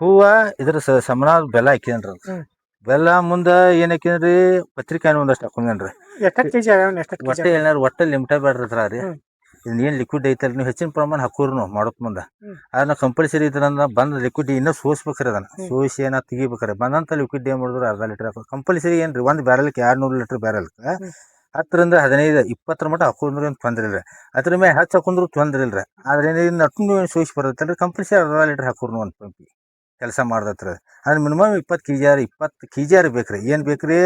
ಹೂವ ಇದ್ರ ಸಮನಾದ ಬೆಲ್ಲ ಹಾಕಿದೇನ್ರಿ ಬೆಲ್ಲ ಮುಂದ ಏನ್ ಹಾಕಿದ್ರಿ ಪತ್ರಿಕಾಯಿ ಒಂದಷ್ಟು ಹಾಕೊಂಡ್ರಿ ಒಟ್ಟ ಏನಾರ ಒಟ್ಟ ಲಿಮಿಟ ಬೇಡ್ರತ್ರ ರೀ ಇದನ್ನ ಏನ್ ಲಿಕ್ವಿಡ್ ಐತಲ್ಲ ನೀವು ಹೆಚ್ಚಿನ ಪ್ರಮಾಣ ಹಾಕೋರು ಮಾಡೋಕ್ ಮುಂದ ಅದನ್ನ ಕಂಪಲ್ಸರಿ ಇದ್ರನ್ನ ಬಂದ್ ಲಿಕ್ವಿಡ್ ಇನ್ನೂ ಸೋಸ್ಬೇಕ್ರಿ ಅದನ್ನ ಸೋಸಿ ಏನ ತೆಗಿಬೇಕ್ರಿ ಬಂದಂತ ಲಿಕ್ವಿಡ್ ಏನ್ ಮಾಡಿದ್ರು ಅರ್ಧ ಲೀಟರ್ ಹಾಕೋ ಕಂಪಲ್ಸರಿ ಏನ್ರಿ ಒಂದ್ ಬ್ಯಾರಲ್ಗೆ 200 ಲೀಟರ್ ಬ್ಯಾರಲ್ಕ 10 ರಿಂದ 15 20 ಮಟ್ಟ ಹಾಕೊಂಡ್ರು ಏನ್ ತೊಂದ್ರೆ ಇಲ್ರಿ ಅದ್ರ ಮೇಲೆ ಹಚ್ಚ ಹಾಕೊಂಡ್ರು ತೊಂದ್ರೆ ಇಲ್ರಿ ಆದ್ರೆ ನಟ್ಟು ಸೋಸಿ ಬರ್ತೈತಲ್ರಿ ಕಂಪಲ್ಸರಿ ಅರ್ಧ ಲೀಟರ್ ಹಾಕೋರು ಒಂದ್ ಪಂಪಿ ಕೆಲಸ ಮಾಡ್ದತ್ರ ಅದ್ರ ಮಿನಿಮಮ್ 20 ಕೆಜಿ ಬೇಕ್ರಿ ಏನ್ ಬೇಕ್ರಿ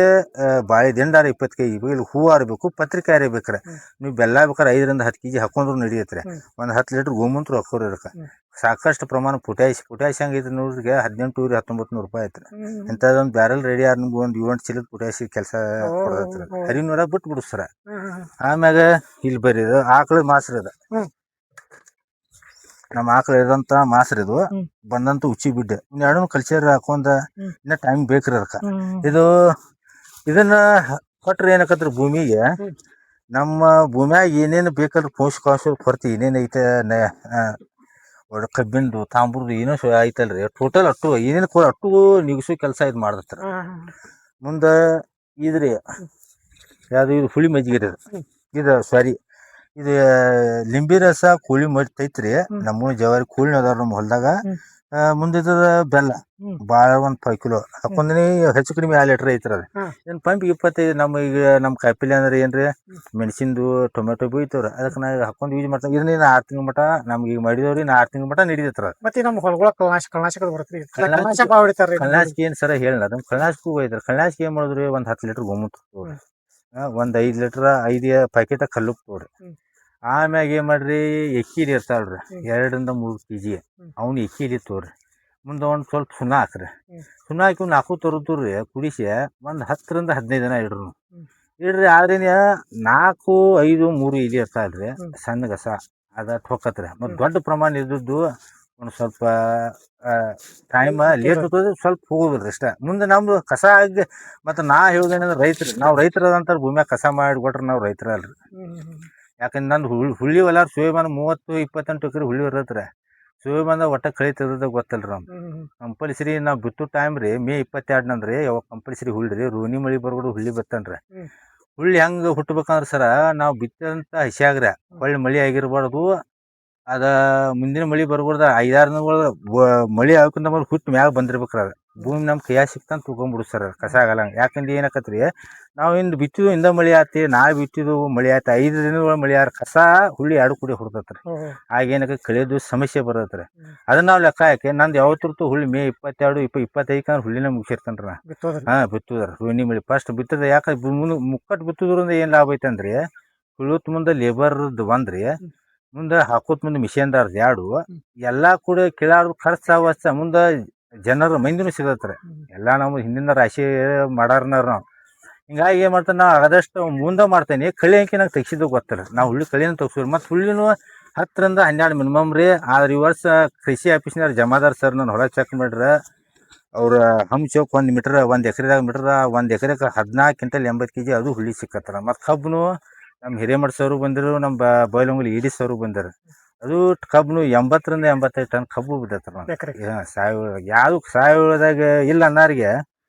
ಬಾಳೆ ದಿಂಡಾರ 20 kg ಇಲ್ಲಿ ಹೂವಾರ ಬೇಕು ಪತ್ರಿಕಾರಿ ಬೇಕ್ರಿ ನೀವು ಬೆಲ್ಲ ಬೇಕಾರೆ 5 ರಿಂದ 10 kg ಹಾಕೊಂಡ್ರು ನಡೆಯತ್ರಿ ಒಂದ್ 10 ಲೀಟರ್ ಗೋಮಂತ್ರ ಹಾಕೋರಿ ಅದಕ್ಕೆ ಸಾಕಷ್ಟು ಪ್ರಮಾಣ ಪೊಟ್ಯಾಶ್ ಹಂಗೈತ್ರಿ ನೋಡ್ರಿಗೆ 18 1900 ರೂಪಾಯಿ ಐತ್ರಿ ಇಂಥದೊಂದು ಬ್ಯಾರಲ್ ರೆಡಿ ಆರ್ ನಿಮ್ಗೆ ಒಂದು 7 ಚೀಲದ ಪೊಟ್ಯಾಶ್ ಕೆಲಸ ಕೊಡತ್ರಿ ಹರಿನೂರ ಬಿಟ್ಟು ಬಿಡಿಸ್ತಾರ ಆಮ್ಯಾಗ ಇಲ್ಲಿ ಬರೀ ಆಕಳ ಮಾಸ್ರಿ ಅದ ನಮ್ಮ ಆಕಳ ಇದಂತ ಮಾಸ್ರಿ ಇದು ಬಂದಂತ ಉಚ್ಚಿ ಬಿಡ್ಡೆ ಎರಡೂ ಕಲ್ಚರ್ ಹಾಕೊಂಡ ಇನ್ನ ಟೈಮ್ ಬೇಕ್ರಿ ಅದಕ್ಕ ಇದನ್ನ ಕೊಟ್ರೆ ಏನಕತ್ರಿ ಭೂಮಿಗೆ ನಮ್ಮ ಭೂಮಿಯಾಗ ಏನೇನು ಬೇಕಲ್ರಿ ಪೋಷಕಾಂಶ ಕೊರತೆ ಏನೇನ್ ಐತೆ ಕಬ್ಬಿಂದು ತಾಂಬೂರ್ದು ಏನೋ ಐತಲ್ರಿ ಟೋಟಲ್ ಅಟ್ಟು ಏನೇನು ಅಟ್ಟು ನಿಗಿಸೋ ಕೆಲಸ ಇದು ಮಾಡತ್ರಿ ಮುಂದ ಇದ್ರಿ ಯಾವ್ದು ಇದು ಹುಳಿ ಮಜ್ಜಿಗೆ ಇದು ಸಾರಿ ಇದು ಲಿಂಬಿ ರಸ ಕೋಳಿ ಮೈತ್ರಿ ನಮ್ಮ ಜವಾರಿ ಕೋಳಿ ಅದಾರ ನಮ್ಮ ಹೊಲ್ದಾಗ ಮುಂದಿದ ಬೆಲ್ಲ ಬಾಳ 5 ಕಿಲೋ ಹಾಕೊಂಡ್ರಿ ಹೆಚ್ಚು ಕಡಿಮೆ 2 ಲೀಟರ್ ಐತ್ರಿ ಅದ ಏನ್ ಪಂಪ್ 25 ನಮ್ಮ ಈಗ ನಮ್ ಕಾಯಿಪಲ್ಲೆ ಅಂದ್ರೆ ಏನ್ರಿ ಮೆಣಸಿಂದು ಟೊಮೆಟೊ ಬೀಳ್ತವ್ರ ಅದಕ್ಕೆ ನಾ ಹಾಕೊಂಡ್ ಯೂಸ್ ಮಾಡ್ತೇವೆ ಇದನ್ನ 6 ತಿಂಗಳ ಮಟ ನಮ್ಗೆ ಈಗ ಮಾಡಿದವ್ರಿ 6 ತಿಂಗಳ ಮಟ ನಡೀತೈತ್ರ ಮತ್ತೆ ನಮ್ಮ ಹೊಲಗಳ ಕಳ್ಳಾಶಿಗೆ ಏನ್ ಸರ ಹೇಳ ನಮ್ ಕಳ್ಳಾಶಿಗೂ ಹೋಯ್ತಾರ ಕಳ್ಳಾಶಿಗೆ ಏನ್ ಮಾಡಿದ್ರಿ ಒಂದ್ 10 ಲೀಟರ್ ಗೋಮೂತ್ರ ತಗೋರಿ ಒಂದ್ 5 ಲೀಟರ್ 5 ಪ್ಯಾಕೆಟ್ ಕಲ್ಲುಪ್ ತಗೋರಿ ಆಮ್ಯಾಗ ಏನ್ ಮಾಡ್ರಿ ಎಕ್ಕಿರಿ ಇರ್ತಾಳ್ರಿ 2 ರಿಂದ 3 kg ಅವ್ನು ಎಕ್ಕಿರಿ ತೋರಿ ಮುಂದೆ ಒಂದ್ ಸ್ವಲ್ಪ ಸುಣ್ಣ ಹಾಕ್ರಿ ಸುಣ್ಣ ಹಾಕಿ 4 ತರದ್ರಿ ಕುಡಿಸಿ ಒಂದ್ 10 ರಿಂದ 15 ದಿನ ಇಡ್ರಿ ಆದ್ರೆ 4 5 3 ಇಲ್ಲಿ ಇರ್ತಾಳ್ರಿ ಸಣ್ಣ ಗಸ ಅದ ಹೊಕ್ಕತ್ರಿ ಮತ್ ದೊಡ್ಡ ಪ್ರಮಾಣ ಇದ್ದದ್ದು ಒಂದ್ ಸ್ವಲ್ಪ ಟೈಮ್ ಲೇಟ್ ಸ್ವಲ್ಪ ಹೋಗುದ್ರಿ ಅಷ್ಟ ಮುಂದೆ ನಮ್ದು ಕಸ ಆಗಿ ಮತ್ತ ನಾ ಹೇಳುದೇನಂದ್ರೆ ನಾವ್ ರೈತರದಂತ ಭೂಮಿಯಾಗ ಕಸ ಮಾಡಿಕೊಟ್ರ ನಾವ್ ರೈತರ ಅಲ್ರಿ ಯಾಕಂದ್ರೆ ನಂದು ಹುಳ್ಳಿ ಹೊಲ ಸೋಯಬಾನ 30-28 ಎಕರೆ ಹುಳ್ಳಿ ಇರತ್ರಿ ಸೋಯಬಾನ ಒಟ್ಟ ಕಳಿ ತೆಗ್ದ ಗೊತ್ತಲ್ರಿ ನಮ್ ಕಂಪಲ್ಸರಿ ನಾವ್ ಬಿತ್ತು ಟೈಮ್ ರೀ ಮೇ 22 ನಂದ್ರಿ ಯಾವಾಗ ಕಂಪಲ್ಸರಿ ಹುಳ್ಳಿ ರೋನಿ ಮಳಿ ಬರ್ಬೋದು ಹುಳ್ಳಿ ಬತ್ತನ್ರಿ ಹುಳ್ಳಿ ಹೆಂಗ ಹುಟ್ಟಬೇಕಂದ್ರ ಸರ ನಾವ್ ಬಿತ್ತಂತ ಹಸಿಯಾಗ್ರಿ ಹೊಳ್ಳಿ ಮಳಿ ಆಗಿರ್ಬಾರ್ದು ಅದ ಮುಂದಿನ ಮಳಿ ಬರ್ಬಾರ್ದ 5-6 ದಿನಗಳ ಮಳಿ ಆಗಕ್ಕಿಂತ ಹುಟ್ಟು ಮ್ಯಾಗ ಬಂದಿರ್ಬೇಕ್ರ ಅದ ಭೂಮಿ ನಮ್ಮ ಕೈಯಾಗ ಸಿಕ್ತಂತ ತಗೊಂಡ್ಬಿಡು ಸರ್ ಕಸ ಆಗಲ್ಲ ಯಾಕಂದ್ರೆ ಏನಾಕತ್ರಿ ನಾವು ಇಂದು ಬಿತ್ತಿದ್ದು ಇಂದ ಮಳೆ ಆತಿ ನಾಳೆ ಬಿತ್ತಿದ್ದು ಮಳೆ ಆಯ್ತು 5 ದಿನಗಳ ಮಳೆ ಆದ್ರೆ ಕಸ ಹುಳ್ಳಿ ಎರಡು ಕುಡಿ ಹೊಡ್ತತ್ರಿ ಆಗೇನಕ್ಕೆ ಕಳೆದು ಸಮಸ್ಯೆ ಬರತ್ರಿ ಅದನ್ನ ನಾವು ಲೆಕ್ಕ ಹಾಕಿ ನಂದು ಯಾವತ್ತಿರ್ತು ಹುಳ್ಳಿ ಮೇ 22 25 ಹುಳ್ಳಿನ ಮುಗಿಸಿರ್ತೇನ್ರಿ ನಾ ಬಿತ್ತುದ್ರ ರೋಹಿಣಿ ಮಳೆ ಫಸ್ಟ್ ಬಿತ್ತದ ಯಾಕೆ ಮುಕ್ಕಟ್ಟು ಬಿತ್ತುದ್ರಿಂದ ಏನ್ ಲಾಭ ಐತಂದ್ರಿ ಕುಳಿತ್ ಮುಂದೆ ಲೇಬರ್ದು ಬಂದ್ರಿ ಮುಂದೆ ಹಾಕೋತ್ ಮುಂದೆ ಮಿಷನ್ದಾರ್ದು ಎರಡು ಎಲ್ಲಾ ಕೂಡ ಕಿಳಾರ್ದು ಖರ್ಚು ಮುಂದೆ ಜನರ ಮಂದಿನೂ ಸಿಗತ್ರಿ ಎಲ್ಲಾ ನಾವು ಹಿಂದಿನ ರಾಶಿ ಮಾಡಾರ್ನಾರ ನಾವು ಹಿಂಗಾಗಿ ಏನ್ ಮಾಡ್ತಾನೆ ನಾ ಆದಷ್ಟು ಮುಂದೆ ಮಾಡ್ತೇನೆ ಕಳಿ ಅಂಕಿ ನಂಗೆ ತೆಗ್ಸಿದ್ದು ಗೊತ್ತಿಲ್ಲ ನಾವು ಹುಳ್ಳಿ ಕಳಿನ ತೆಗ್ಸಿದ್ರು ಮತ್ತು ಹುಳ್ಳಿನೂ 10 ರಿಂದ 12 ಮಿನಿಮಮ್ ರೀ ಆದ್ರೆ ಈ ವರ್ಷ ಕೃಷಿ ಆಫೀಸ್ನಾರ ಜಮಾದಾರ್ ಸರ್ ನಾನು ಹೊರ ಚೆಕ್ ಮಾಡ್ರ ಅವ್ರ ಹಂಚೋಕ್ 1 ಮೀಟರ್ 1 ಎಕರೆದಾಗ ಮೀಟರ್ 1 ಎಕರೆಗೆ 14 ಕ್ವಿಂಟಲ್ 80 kg ಅದು ಹುಳ್ಳಿ ಸಿಕ್ಕತ್ತಾರ ಮತ್ತು ಕಬ್ಬನು ನಮ್ಮ ಹಿರೇಮಠ ಸರು ಬಂದರು ನಮ್ಮ ಬೈಲೊಂಗಲಿ ಇಡಿ ಸರು ಬಂದರು ಅದು ಕಬ್ಬನು 80 ರಿಂದ 85 ಟನ್ ಕಬ್ಬು ಬಿದ್ದತ್ತಾರ ಯಾವ್ದು ಸಾವಯವದಾಗ ಇಲ್ಲ ಅನ್ನೋರಿಗೆ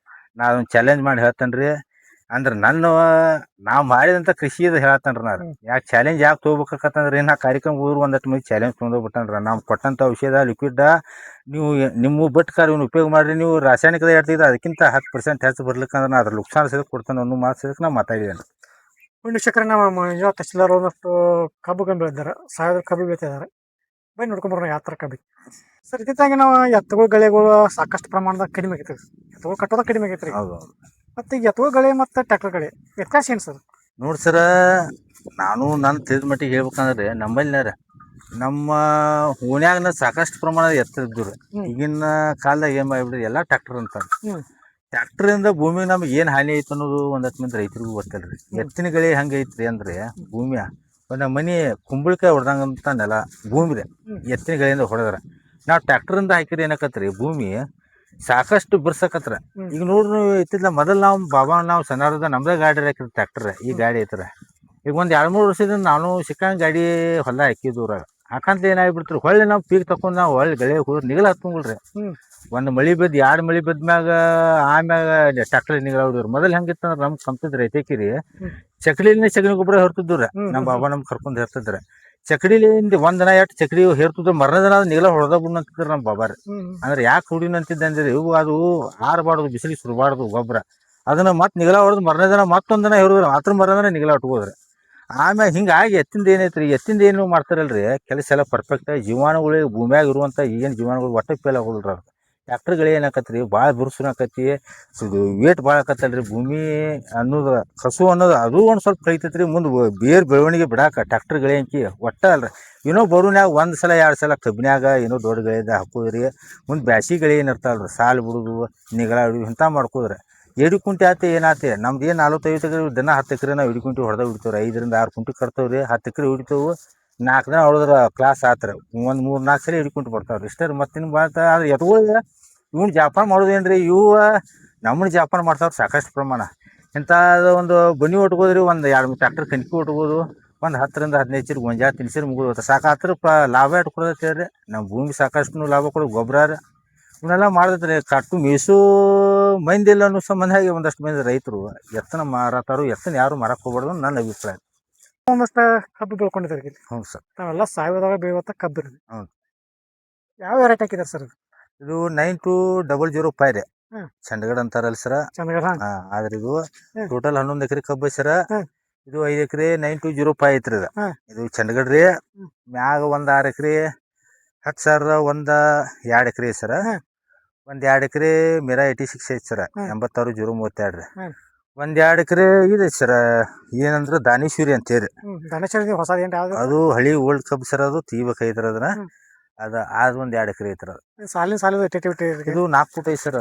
ನಾ ಅದನ್ನ ಚಾಲೆಂಜ್ ಮಾಡಿ ಹೇಳ್ತೇನ್ರಿ ಅಂದ್ರೆ ನಾವು ಮಾಡಿದಂಥ ಕೃಷಿ ಇದು ಹೇಳ್ತೇನ್ರಿ ನಾನು ಯಾಕೆ ಚಾಲೆಂಜ್ ಯಾಕೆ ತೊಗೋಬೇಕಂತಂದ್ರೆ ನಾ ಕಾರ್ಯಕ್ರಮ ಹೋದ್ರು ಒಂದಷ್ಟು ಮಂದಿ ಚಾಲೆಂಜ್ ತೊಗೊಂಡೋಗ್ಬಿಟ್ಟನ್ರಿ ನಾವು ಕೊಟ್ಟಂಥ ಔಷಧ ಲಿಕ್ವಿಡ್ ನೀವು ನಿಮ್ಮ ಬಟ್ಕಾರ ಇವ್ನು ಉಪಯೋಗ ಮಾಡಿರಿ ನೀವು ರಾಸಾಯನಿಕದ ಹೇಳ್ತಿದ್ರೆ ಅದಕ್ಕಿಂತ 10% ಹೆಚ್ಚು ಬರ್ಲಿಕ್ಕಂದ್ರೆ ನಾ ಅದ್ರ ಲುಕ್ಸಾನ್ ಸದಕ್ಕೆ ಕೊಡ್ತಾನೆ ಅನ್ನೋ ಮಾತು ಸದಕ್ಕೆ ನಾ ಮಾತಾಡಿದ್ದೇನೆ ವೀಕ್ಷಕರೇ ನಮ್ಮ ತಹಶೀಲ್ದಾರ್ ಒಂದಷ್ಟು ಕಬ್ಬು ಬೆಳೆದಿದ್ದಾರೆ ಸಾವಯವ ಕಬ್ಬು ಬೆಳೀತಿದ್ದಾರೆ ಬೈ ನೋಡ್ಕೊಂಬರೋಣ ಯಾವ ಥರ ಕಬ್ಬಿ ಸರ್ ಇತ್ತಿತ್ತಾಗಿ ನಾವು ಎತ್ತುಗಳು ಗಳೆಗಳು ಸಾಕಷ್ಟು ಪ್ರಮಾಣದಾಗ ಕಡಿಮೆ ಆಗೈತೆ ಎತ್ತುಗಳು ಕಟ್ಟೋದ ಕಡಿಮೆ ಆಗೈತೆ ಹೌದು ಮತ್ತು ಈಗ ಎತ್ತುಗಳ ಗಳೆ ಮತ್ತು ಟ್ರ್ಯಾಕ್ಟರ್ ಗಳೆ ವ್ಯತ್ಯಾಸ ಏನು ಸರ್ ನೋಡಿ ಸರ ನಾನು ನನ್ನ ತಿಳಿದ ಮಟ್ಟಿಗೆ ಹೇಳ್ಬೇಕಂದ್ರೆ ನಮ್ಮಲ್ಲಿನಾರ ನಮ್ಮ ಓಣ್ಯಾಗನ ಸಾಕಷ್ಟು ಪ್ರಮಾಣದ ಎತ್ತರ ಇದ್ದು ಈಗಿನ ಕಾಲದಾಗ ಏನು ಮಾಡಿಬಿಡ್ರಿ ಎಲ್ಲ ಟ್ರ್ಯಾಕ್ಟರ್ ಅಂತಾರೆ ಟ್ರ್ಯಾಕ್ಟರಿಂದ ಭೂಮಿಗೆ ನಮ್ಗೆ ಏನು ಹಾನಿ ಐತೆ ಅನ್ನೋದು ಒಂದಷ್ಟು ಮಂದಿ ರೈತರಿಗೂ ಗೊತ್ತಿಲ್ಲ ಎತ್ತಿನ ಗಳೆ ಹೆಂಗೆ ಐತ್ರಿ ಅಂದ್ರೆ ಭೂಮಿಯ ಒಂದು ಮನೆ ಕುಂಬಳಕಾಯಿ ಹೊಡೆದಂಗಂತ ನೆಲ ಭೂಮಿ ರೀ ಎತ್ತಿನ ಗಳೆಯಿಂದ ಹೊಡೆದ್ರೆ ನಾವು ಟ್ರ್ಯಾಕ್ಟರಿಂದ ಹಾಕಿರಿ ಏನಾಕತ್ರಿ ಭೂಮಿ ಸಾಕಷ್ಟು ಬಿರ್ಸಕತ್ರ ಈಗ ನೋಡ್ರಿ ಇತ್ತಿಲ್ಲ ಮೊದಲು ನಾವು ಸಣ್ಣದ ನಮ್ದೇ ಗಾಡಿ ಹಾಕಿರಿ ಟ್ರ್ಯಾಕ್ಟರ್ ಈ ಗಾಡಿ ಐತ್ರ ಈಗ ಒಂದು 2-3 ವರ್ಷದಿಂದ ನಾನು ಸಿಕ್ಕಂಗೆ ಗಾಡಿ ಹೊಲ ಹಾಕಿದ್ದೂರಾಗ ಹಾಕಂತ ಏನಾಗ್ಬಿಡ್ತೀರಿ ಹೊಳ್ಳಿ ನಾವು ಪೀಕ್ ತಕೊಂಡು ನಾವು ಹೊಳ್ಳಿ ಗಳೆ ಹೋದ್ರೆ ನಿಗಲ ಹತ್ಕೊಂಡ್ರಿ ಒಂದು ಮಳೆ ಬಿದ್ದು 2 ಮಳೆ ಬಿದ್ಮ್ಯಾಗ ಆಮ್ಯಾಗ ಟ್ರ್ಯಾಕ್ಟರ್ ನಿಗಲ ಹೊಡಿದ್ರು ಮೊದಲು ಹೆಂಗಿತ್ತಂದ್ರೆ ನಮ್ಗೆ ಕಂಪ್ತಿದ್ ರೈತಕಿರಿ ಚಕಡಿಲಿನೇ ಸಗಣಿ ಗೊಬ್ಬರ ಹೊರ್ತಿದ್ರು ನಮ್ಮ ಬಾಬಾ ನಮ್ಗೆ ಕರ್ಕೊಂಡು ಹೇರ್ತಿದ್ರೆ ಚಕಡಿಲಿಂದ ಒಂದ್ ದಿನ ಎಷ್ಟು ಚಕಡಿ ಹೇರ್ತಿದ್ರು ಮರಣ ದಿನ ನಿಗಲ ಹೊಡೆದ ಬಿಡ್ ಅಂತಿದ್ರು ನಮ್ಮ ಬಾಬಾರಿ ಅಂದ್ರೆ ಯಾಕೆ ಹುಡಿನ ಅಂತಿದ್ದೆ ಅಂದ್ರೆ ಇವು ಅದು ಆರಬಾರ್ದು ಬಿಸಿಲಿಗೆ ಸುರಬಾರ್ದು ಗೊಬ್ಬರ ಅದನ್ನ ಮತ್ತೆ ನಿಗಲ ಹೊಡೆದು ಮರಣ ದಿನ ಮತ್ತೊಂದ್ ದಿನ ಹೇರಿದ್ರು ಮಾತ್ರ ಮರಣ ನಿಗಲ ಹೊಟ್ಕೋದ್ರಿ ಆಮ್ಯಾಗ ಹಿಂಗಾಗಿ ಎತ್ತಿಂದ ಏನೈತ್ರಿ ಎತ್ತಿಂದ ಏನು ಮಾಡ್ತಾರಲ್ರಿ ಕೆಲಸ ಎಲ್ಲ ಪರ್ಫೆಕ್ಟ್ ಜೀವಾಣುಗಳಿಗೆ ಭೂಮಿಯಾಗ ಇರುವಂಥ ಏನು ಜೀವಾಣುಗಳು ಒಟ್ಟ ಪೇಲ್ ಆಗೋದಿಲ್ಲ ಟ್ರ್ಯಾಕ್ಟರ್ಗಳು ಏನಾಕತ್ರಿ ಭಾಳ ಬಿರುಸುನ ಆಕತಿ ವೇಟ್ ಭಾಳ ಆಕತ್ತಲ್ರಿ ಭೂಮಿ ಅನ್ನೋದು ಕಸು ಅನ್ನೋದು ಅದು ಒಂದು ಸ್ವಲ್ಪ ಕಳಿತೈತ್ರಿ ಮುಂದೆ ಬೇರೆ ಬೆಳವಣಿಗೆ ಬಿಡಾಕ ಟ್ರ್ಯಾಕ್ಟರ್ ಗಳೆ ಅಂಕಿ ಒಟ್ಟ ಅಲ್ರಿ ಏನೋ ಬರೋನ್ಯಾಗ 1 ಸಲ 2 ಸಲ ಕಬ್ಬಿನ್ಯಾಗ ಏನೋ ದೊಡ್ಡ ಗಳೆದ ಹಾಕೋದ್ರಿ ಮುಂದೆ ಬ್ಯಾಸಿ ಗಳೆ ಏನು ಇರ್ತಾವಲ್ರಿ ಸಾಲು ಬಿಡುದು ನಿಗಳ ಹಿಡಿದು ಇಂಥ ಮಾಡ್ಕೋದ್ರಿ 2 ಕುಂಟೆ ಆತ ಏನಾತಿ ನಮ್ದು ಏನು 45 ಎಕರೆ ದಿನ 10 ಎಕರೆ ನಾವು 2 ಕುಂಟೆ ಹೊಡೆದ ಹಿಡಿತೇವ್ರಿ 5 ರಿಂದ 6 ಕುಂಟೆ ಕಟ್ತೇವ್ರಿ 10 ಎಕರೆ ಹಿಡಿತೇವು 4 ದಿನ ಹೊಡೆದ್ರ ಕ್ಲಾಸ್ ಆತ್ರಿ ಒಂದು 3-4 ಸಲ 2 ಕುಂಟೆ ಬರ್ತಾವ್ರಿ ಇಷ್ಟೇ ಮತ್ತಿನ ಬಾತ ಆದ್ರೆ ಎತ್ಕೊಳ್ಳಿ ಇವ್ನು ಜಾಪಾನ್ ಮಾಡೋದೇನ್ರಿ ಇವು ನಮ್ಮನ್ನ ಜಾಪಾನ್ ಮಾಡ್ತಾವ್ರಿ ಸಾಕಷ್ಟು ಪ್ರಮಾಣ ಇಂಥದ್ದು ಒಂದು ಬನ್ನಿ ಒಟ್ಕೋದ್ರಿ ಒಂದು 2-3 ಟ್ರ್ಯಾಕ್ಟರ್ ಕಣ್ಕಿ ಒಟ್ಕೋದು ಒಂದು 10 ರಿಂದ 15 ಚೀಲ ಗೊಂಜಾಳ ತಿನ್ಸಿರಿ ಮುಗಿದು ಸಾಕಾತ್ರ ಲಾಭ ಇಟ್ಕೊಡತ್ತೆ ಹೇಳ್ರಿ ನಮ್ಮ ಭೂಮಿ ಸಾಕಷ್ಟು ಲಾಭ ಕೊಡೋದು ಗೊಬ್ಬರ ಇವನ್ನೆಲ್ಲ ಮಾಡ್ದೈತ್ರಿ ಕಟ್ಟು ಮೀಸು ಮಂದಿ ಇಲ್ಲ ಅನ್ನೋ ಸಂಬಂಧಾಗಿ ಒಂದಷ್ಟು ಮಂದಿ ರೈತರು ಎತ್ತನ ಮಾರತಾರು ಎತ್ತನ ಯಾರು ಮಾರಕ್ಕೆ ಹೋಗ್ಬಾರ್ದು ನನ್ನ ಅಭಿಪ್ರಾಯ ಒಂದಷ್ಟು ಕಬ್ಬು ಬೆಳ್ಕೊಂಡಿದ್ದಾರೆ ಹ್ಞೂ ಸರ್ ನಾವೆಲ್ಲ ಸಾವಯವದಾಗ ಬೆಳೆಯುವಂಥ ಕಬ್ಬು ಇರೋದು ಹೌದು ಯಾವ ವೆರೈಟಿ ಹಾಕಿದ್ದಾರೆ ಸರ್ ಇದು 9205 ರೀ ಹ್ಮ್. ಚಂಡಗಡ ಅಂತಾರಲ್ಲ ಸರ ಚಂದಗಡ ಆದ್ರೆ ಇದು ಹ್ಮ್. ಟೋಟಲ್ 11 ಎಕರೆ ಕಬ್ಬು ಐತಿ ಸರ ಹ್ಮ್. ಇದು 5 ಎಕರೆ 9205 ಐತ್ರಿ ಇದು ಹ್ಮ್. ಇದು ಚಂಡಗಡ ರೀ ಮ್ಯಾಗ ಒಂದು 6 ಎಕರೆ 10,000 ಒಂದು 2 ಎಕರೆ ಸರ ಹ್ಮ್. ಒಂದು 2 ಎಕರೆ ಮೆರಾ 86 ಐತಿ ಸರ ಹ್ಮ್. 86,032 ರೀ ಹ್ಮ್. ಒಂದು 2 ಎಕರೆ ಇದೆ ಸರ ಏನಂದ್ರೆ ದಾನೇಶ್ವರಿ ಅಂತೇಳಿ ಧನೇಶ್ವರಿ ಹೊಸದ ಏನು ಯಾವ್ದು ಅದು ಹಳಿ ಓಲ್ಡ್ ಕಬ್ಬು ಸರ್ ಅದು ತೀಬೇಕೈತ್ರ ಅದನ್ನ ಹ್ಮ್. ಅದು ಒಂದು 2 ಎಕರೆ ಐತ್ರ ಸಾಲಿನ ಎಟ್ಟಿವಿಟಿ ಇದು 4 ಫುಟ್ ಐತಿ ಸರ್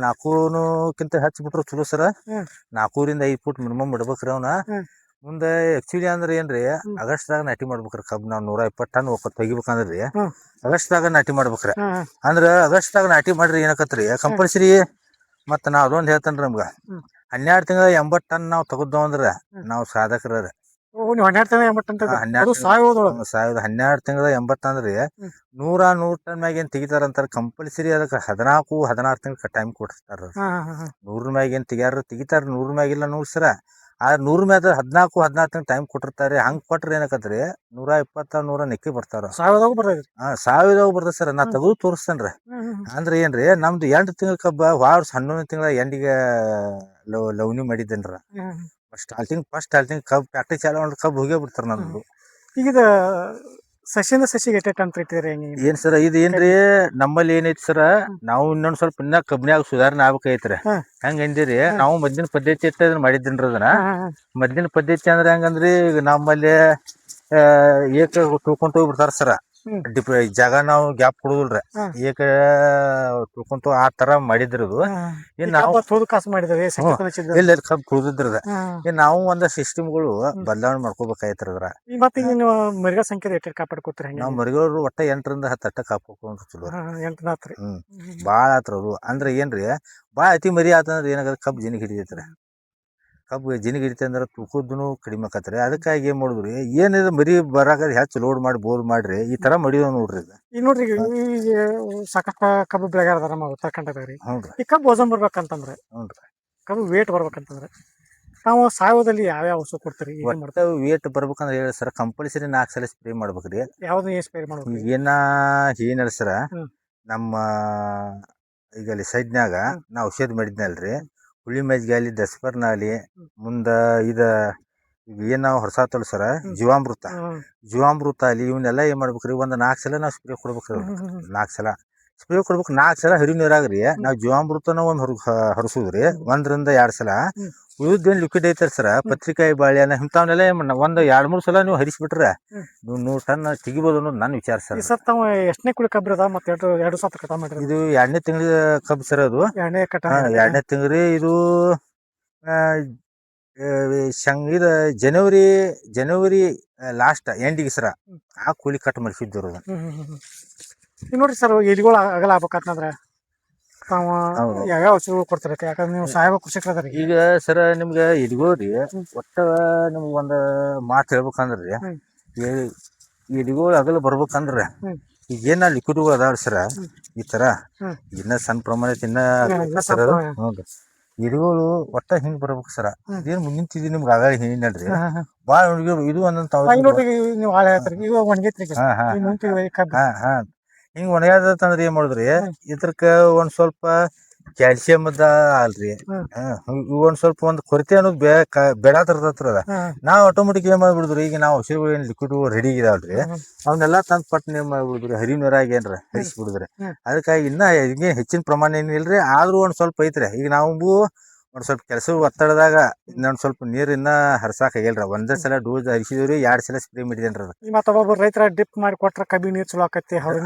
ನಾಲ್ಕೂಕ್ಕಿಂತ ಹೆಚ್ಚು ಬಿಟ್ರು ಚಲೋ ಸರ ಹ್ಮ್. 4 ರಿಂದ 5 ಫುಟ್ ಮಿನಿಮಮ್ ಬಿಡ್ಬೇಕ್ರಿ ಅವನ ಹ್ಮ್. ಮುಂದೆ ಆಕ್ಚುಲಿ ಅಂದ್ರೆ ಏನ್ರಿ ಆಗಸ್ಟ್ದಾಗ ನಾಟಿ ಮಾಡ್ಬೇಕ್ರಿ ಕಬ್ಬು ನಾವು 120 ಟನ್ ತೆಗಿಬೇಕಂದ್ರಿ ಹ್ಮ್. ಆಗಸ್ಟ್ದಾಗ ನಾಟಿ ಮಾಡ್ಬೇಕ್ರಿ ಅಂದ್ರ ಆಗಸ್ಟ್ದಾಗ ನಾಟಿ ಮಾಡ್ರಿ ಏನಕತ್ರಿ ಕಂಪಲ್ಸರಿ ಮತ್ತ ನಾ ಅದೊಂದ್ ಹೇಳ್ತೇನ್ರಿ ನಮ್ಗ 12 ತಿಂಗಳ 80 ಟನ್ ನಾವು ತಗದ್ವು ಅಂದ್ರ ನಾವು ಸಾಧಕರ ನೀವು 12 ತಿಂಗಳ 80 12 ತಿಂಗಳ 80 ಅಂದ್ರಿ 100 ಟನ್ ಮ್ಯಾಗ ಏನ್ ತೆಗಿತಾರಂತಾರ ಕಂಪಲ್ಸರಿ ಅದಕ್ಕೆ 14-16 ತಿಂಗಳ ಟೈಮ್ ಕೊಡ್ತಾರ 100 ಮ್ಯಾಗ ಏನ್ ತೆಗಿತಾರ 100 ಮ್ಯಾಗಿಲ್ಲ 100 ಸರ ಆ 100 ಮ್ಯಾಗ 14 ಟೈಮ್ ಕೊಟ್ಟಿರ್ತಾರೆ. ಹಂಗ್ ಕೊಟ್ರೆ ಏನಾಕತ್ರಿ 120 100 ನೆಕ್ಕಿ ಬರ್ತಾರ. ಸಾವಯವದಾಗ ಬರ್ತೈತ್ರಿ. ಸಾವಿರದಾಗ ಬರ್ತದೆ ಸರ್. ನಾ ಹ್ಮ್. ತೆಗೆದು ತೋರಿಸ್ತೇನ್ರಿ. ಅಂದ್ರೆ ಏನ್ರಿ ನಮ್ದು 8 ತಿಂಗಳ ಕಬ್ಬ ವರ್ಷ 11 ತಿಂಗಳ ಎಂಡಿಗೆ ಲವಣಿ ಮಾಡಿದ್ದೇನ್ರ. ಫಸ್ಟ್ ಸ್ಟಾರ್ಟಿಂಗ್ ಕಬ್ಬ್ ಫ್ಯಾಕ್ಟ್ರಿ ಚಾಲು ಮಾಡಿದ್ರೆ ಕಬ್ಬು ಹೋಗೇ ಬಿಡ್ತಾರ ನಮ್ದು. ಈಗ ಇದು ಸಸಿಯಿಂದ ಸಸಿಗೆ ಎಟ್ಟೆಟ್ ಅಂತ ಇಟ್ಟಿರಿ ಹೆಂಗೆ? ಏನ್ ಸರ್ ಇದು ಏನ್ರಿ ನಮ್ಮಲ್ಲಿ ಏನೈತಿ ಸರ್, ನಾವು ಇನ್ನೊಂದ್ ಸ್ವಲ್ಪ ಇನ್ನ ಕಬ್ಬಿನ್ಯಾಗ ಸುಧಾರಣೆ ಆಗ್ಬೇಕೈತ್ರಿ. ಹೆಂಗ್ ಅಂದಿರಿ ನಾವು ಮೊದ್ಲಿನ ಪದ್ಧತಿ ಇಷ್ಟ ಇದನ್ನ ಮಾಡಿದ್ದೇನ್ರಿ. ಅದನ್ನ ಮೊದ್ಲಿನ ಪದ್ಧತಿ ಅಂದ್ರೆ ಹೆಂಗಂದ್ರಿ ಈಗ ನಮ್ಮಲ್ಲಿ ಏಕ ತುಳ್ಕೊಂತ ಹೋಗ್ಬಿಡ್ತಾರ ಸರ್. ಜಾಗ ನಾವು ಗ್ಯಾಪ್ ಕೊಡುದಿಲ್ರಿ. ಏಕ ತುಳ್ಕೊಂತ ಆ ತರ ಮಾಡಿದ್ರದು. ಏನ್ ನಾವು ಇಲ್ಲ ಕಬ್ಬು ತುಳಿದ್ರದ. ಏನ್ ನಾವು ಒಂದ ಸಿಸ್ಟಮ್ಗಳು ಬದಲಾವಣೆ ಮಾಡ್ಕೋಬೇಕಾಯ್ತದ. ನೀವು ಮರಿಗಳ ಸಂಖ್ಯೆ ಎಟ್ಟೆಟ್ ಕಾಪಾಡ್ಕೋತೀರಿ? ನಾವ್ ಮರಿಗಳು ಒಟ್ಟ 8ರಿಂದ 10 ಕಾಪಾಡ್ಕೊಂಡ್ರ ಚಲೋ. ಬಾಳ ಆತ್ರ ಅದು. ಅಂದ್ರೆ ಏನ್ರಿ ಬಾಳ ಅತಿ ಮರಿ ಆತಂದ್ರ ಏನಾಗದ ಕಬ್ಬು ಜಿನಿಗ್ ಹಿಡಿತೈತ್ರಿ. ಕಬ್ಬು ಜಿನಿಗ್ ಹಿಡಿತ ಅಂದ್ರ ತೂಕದ್ನು ಕಡಿಮೆ ಆಕತ್ರಿ. ಅದಕ್ಕಾಗಿ ಏನ್ ಮಾಡುದ್ರಿ ಏನಿದೆ ಮರಿ ಬರಾಕ ಹೆಚ್ಚು ಲೋಡ್ ಮಾಡಿ ಬೋರ್ ಮಾಡ್ರಿ ಈ ತರ ಮಡಿವ ನೋಡ್ರಿ. ಈಗ ನೋಡ್ರಿ ಈಗ ಸಾಕಷ್ಟು ಕಬ್ಬು ಬೆಳೆಗಾರ ಅದಾರ ನಮ್ಮ ಉತ್ತರ ಕನ್ನಡದವ್ರಿ. ಈ ಕಬ್ಬು ವಜನ್ ಬರ್ಬೇಕಂತಂದ್ರೆ, ಕಬ್ಬು ವೇಟ್ ಬರ್ಬೇಕಂತಂದ್ರೆ ನಾವು ಸಾವಯವದಲ್ಲಿ ಯಾವ್ಯಾವ ಔಷಧ ಕೊಡ್ತೀರಿ? ವೇಟ್ ಬರ್ಬೇಕಂದ್ರೆ ಹೇಳಿ ಸರ್, ಕಂಪಲ್ಸರಿ 4 ಸಲ ಸ್ಪ್ರೇ ಮಾಡ್ಬೇಕ್ರಿ. ಯಾವ್ದು ಸ್ಪ್ರೇ ಮಾಡ್ಬೇಕು? ಏನಿಲ್ಲ ಸರ, ನಮ್ಮ ಈಗ ಅಲ್ಲಿ ಸೈಡ್ನ್ಯಾಗ ನಾ ಔಷಧ ಮಾಡಿದ್ನಲ್ರಿ, ಹುಳಿ ಮಜ್ಜಿಗೆ ಅಲ್ಲಿ ದಸ್ಪರ್ನ ಅಲ್ಲಿ ಮುಂದ ಇದ ಏನ್ ನಾವು ಹೊರಸಾತಲ್ ಸರ ಜೀವಾಮೃತ ಅಲ್ಲಿ ಇವನ್ನೆಲ್ಲ ಏನ್ ಮಾಡ್ಬೇಕ್ರಿ, ಒಂದ್ 4 ಸಲ ನಾವ್ ಸ್ಪ್ರೇ ಕೊಡ್ಬೇಕ್ರಿ. 4 ಸಲ ಸ್ಪ್ರೇ ಕೊಡ್ಬೇಕು. 4 ಸಲ ಹರಿ ನೀರಾಗ್ರಿ ನಾವ್ ಜೀವಾಮೃತನ ಒಂದ್ ಹರಸುದ್ರಿ 1ರಿಂದ 2 ಸಲ. ಉಳಿದೇನ್ ಲಿಕ್ವಿಡ್ ಐತರ್ ಸರ, ಪತ್ರಿಕಾಯಿ ಬಾಳೆನ ಇಂಥವನ್ನೆಲ್ಲ ಒಂದ್ 2-3 ಸಲ ನೀವು ಹರಿಸ್ಬಿಟ್ರೆ ನೀವು 100 ಟನ್ ತೆಗಿಬೋದು ಅನ್ನೋದು ನನ್ನ ವಿಚಾರ ಸರ್. ಎಷ್ಟನೇ ಕುಳಿ ಕಬ್ಬು ಅದ? ಮತ್ತೆ 2 ಸತ ಕಟ ಮಾಡ್ರಿ. ಇದು 2ನೇ ತಿಂಗಳ ಕಬ್ಬು ಸರ್. ಅದು 2ನೇ ತಿಂಗ್ರಿ. ಇದು ಇದು ಜನವರಿ ಲಾಸ್ಟ್ ಎಂಡಿಗೆ ಸರ ಆ ಕೂಲಿ ಕಟ್ ಮಾಡಿಸಿದ್ರು. ನೋಡ್ರಿ ಸರ್, ಎಲಿಗಳು ಅಗಲ ಆಗ್ಬೇಕಂತಂದ್ರೆ ಯಾವ್ಯಾವ ಔಷಧಿಗಳು ಕೊಡ್ತಾರೆ? ಯಾಕಂದ್ರೆ ನೀವು ಸಾವಯವ ಕೃಷಿಕರ. ಈಗ ಸರ ನಿಮ್ಗೆ ಎಲಿಗೋರಿ ಒಟ್ಟ ನಿಮ್ಗೆ ಒಂದ್ ಮಾತು ಹೇಳ್ಬೇಕಂದ್ರಿ, ಎಲಿಗೋಳು ಅಗಲ ಬರ್ಬೇಕಂದ್ರೆ ಈಗ ಏನ ಲಿಕ್ವಿಡ್ಗಳು ಅದಾವ ಸರ, ಈ ತರ ಇನ್ನ ಸಣ್ಣ ಪ್ರಮಾಣ ಸರ್. ಹೌದು, ಎಲಿಗಳು ಒಟ್ಟ ಹಿಂಗ್ ಬರ್ಬೇಕು ಸರ. ಏನ್ ಮುಂದಿನ ನಿಮ್ಗೆ ಆಗ ಹೇಳಿನಲ್ರಿ ಬಾಳ ಇದು ಹಿಂಗ್ ಒಣಗ್ಯಾದಂದ್ರೆ ಏನ್ ಮಾಡುದ್ರಿ, ಇದ್ರಕ ಒಂದ್ ಸ್ವಲ್ಪ ಕ್ಯಾಲ್ಸಿಯಂ ಅದ ಅಲ್ರಿ, ಒಂದ್ ಸ್ವಲ್ಪ ಒಂದ್ ಕೊರತೆ ಅನ್ನೋದು ಬೆಳಾತಿರ್ತದ. ನಾವ್ ಆಟೋಮೆಟಿಕ್ ಏನ್ ಮಾಡ್ಬಿಡುದ್ರಿ, ಈಗ ನಾವು ಔಷಧಿಗಳು ಏನ್ ಲಿಕ್ವಿಡ್ ರೆಡಿ ಇದಾವ್ರಿ ಅವನ್ನೆಲ್ಲಾ ತಂದ್ ಪಟ್ಟ ಏನ್ ಮಾಡ್ಬಿಡುದ್ರಿ, ಹರಿ ನೀರಾಗಿ ಏನ್ರ ಹರಿಸ್ಬಿಡುದ್ರಿ. ಅದಕ್ಕಾಗಿ ಇನ್ನ ಹೆಚ್ಚಿನ ಪ್ರಮಾಣ ಏನಿಲ್ರಿ, ಆದ್ರೂ ಒಂದ್ ಸ್ವಲ್ಪ ಐತ್ರಿ. ಈಗ ನಾವು ಒಂದ್ ಸ್ವಲ್ಪ ಕೆಲಸ ಒತ್ತಡದಾಗ ಇನ್ನೊಂದ್ ಸ್ವಲ್ಪ ನೀರಿನ್ನ ಹರ್ಸಾಕ್ ಆಗಿಲ್ರಿ. ಒಂದೇ ಸಲ ಡೋಸ್ ಹರಿಸಿದ್ರಿ, 2 ಸಲ ಸ್ಪ್ರೇ ಮಾಡಿದೇನ್ರಿ. ಮತ್ತೊಬ್ಬ ರೈತರ ಡ್ರಿಪ್ ಮಾಡಿ ಕೊಟ್ರ ಕಬ್ಬಿ ನೀರ್ ಚಲೋ ಆಕತಿ.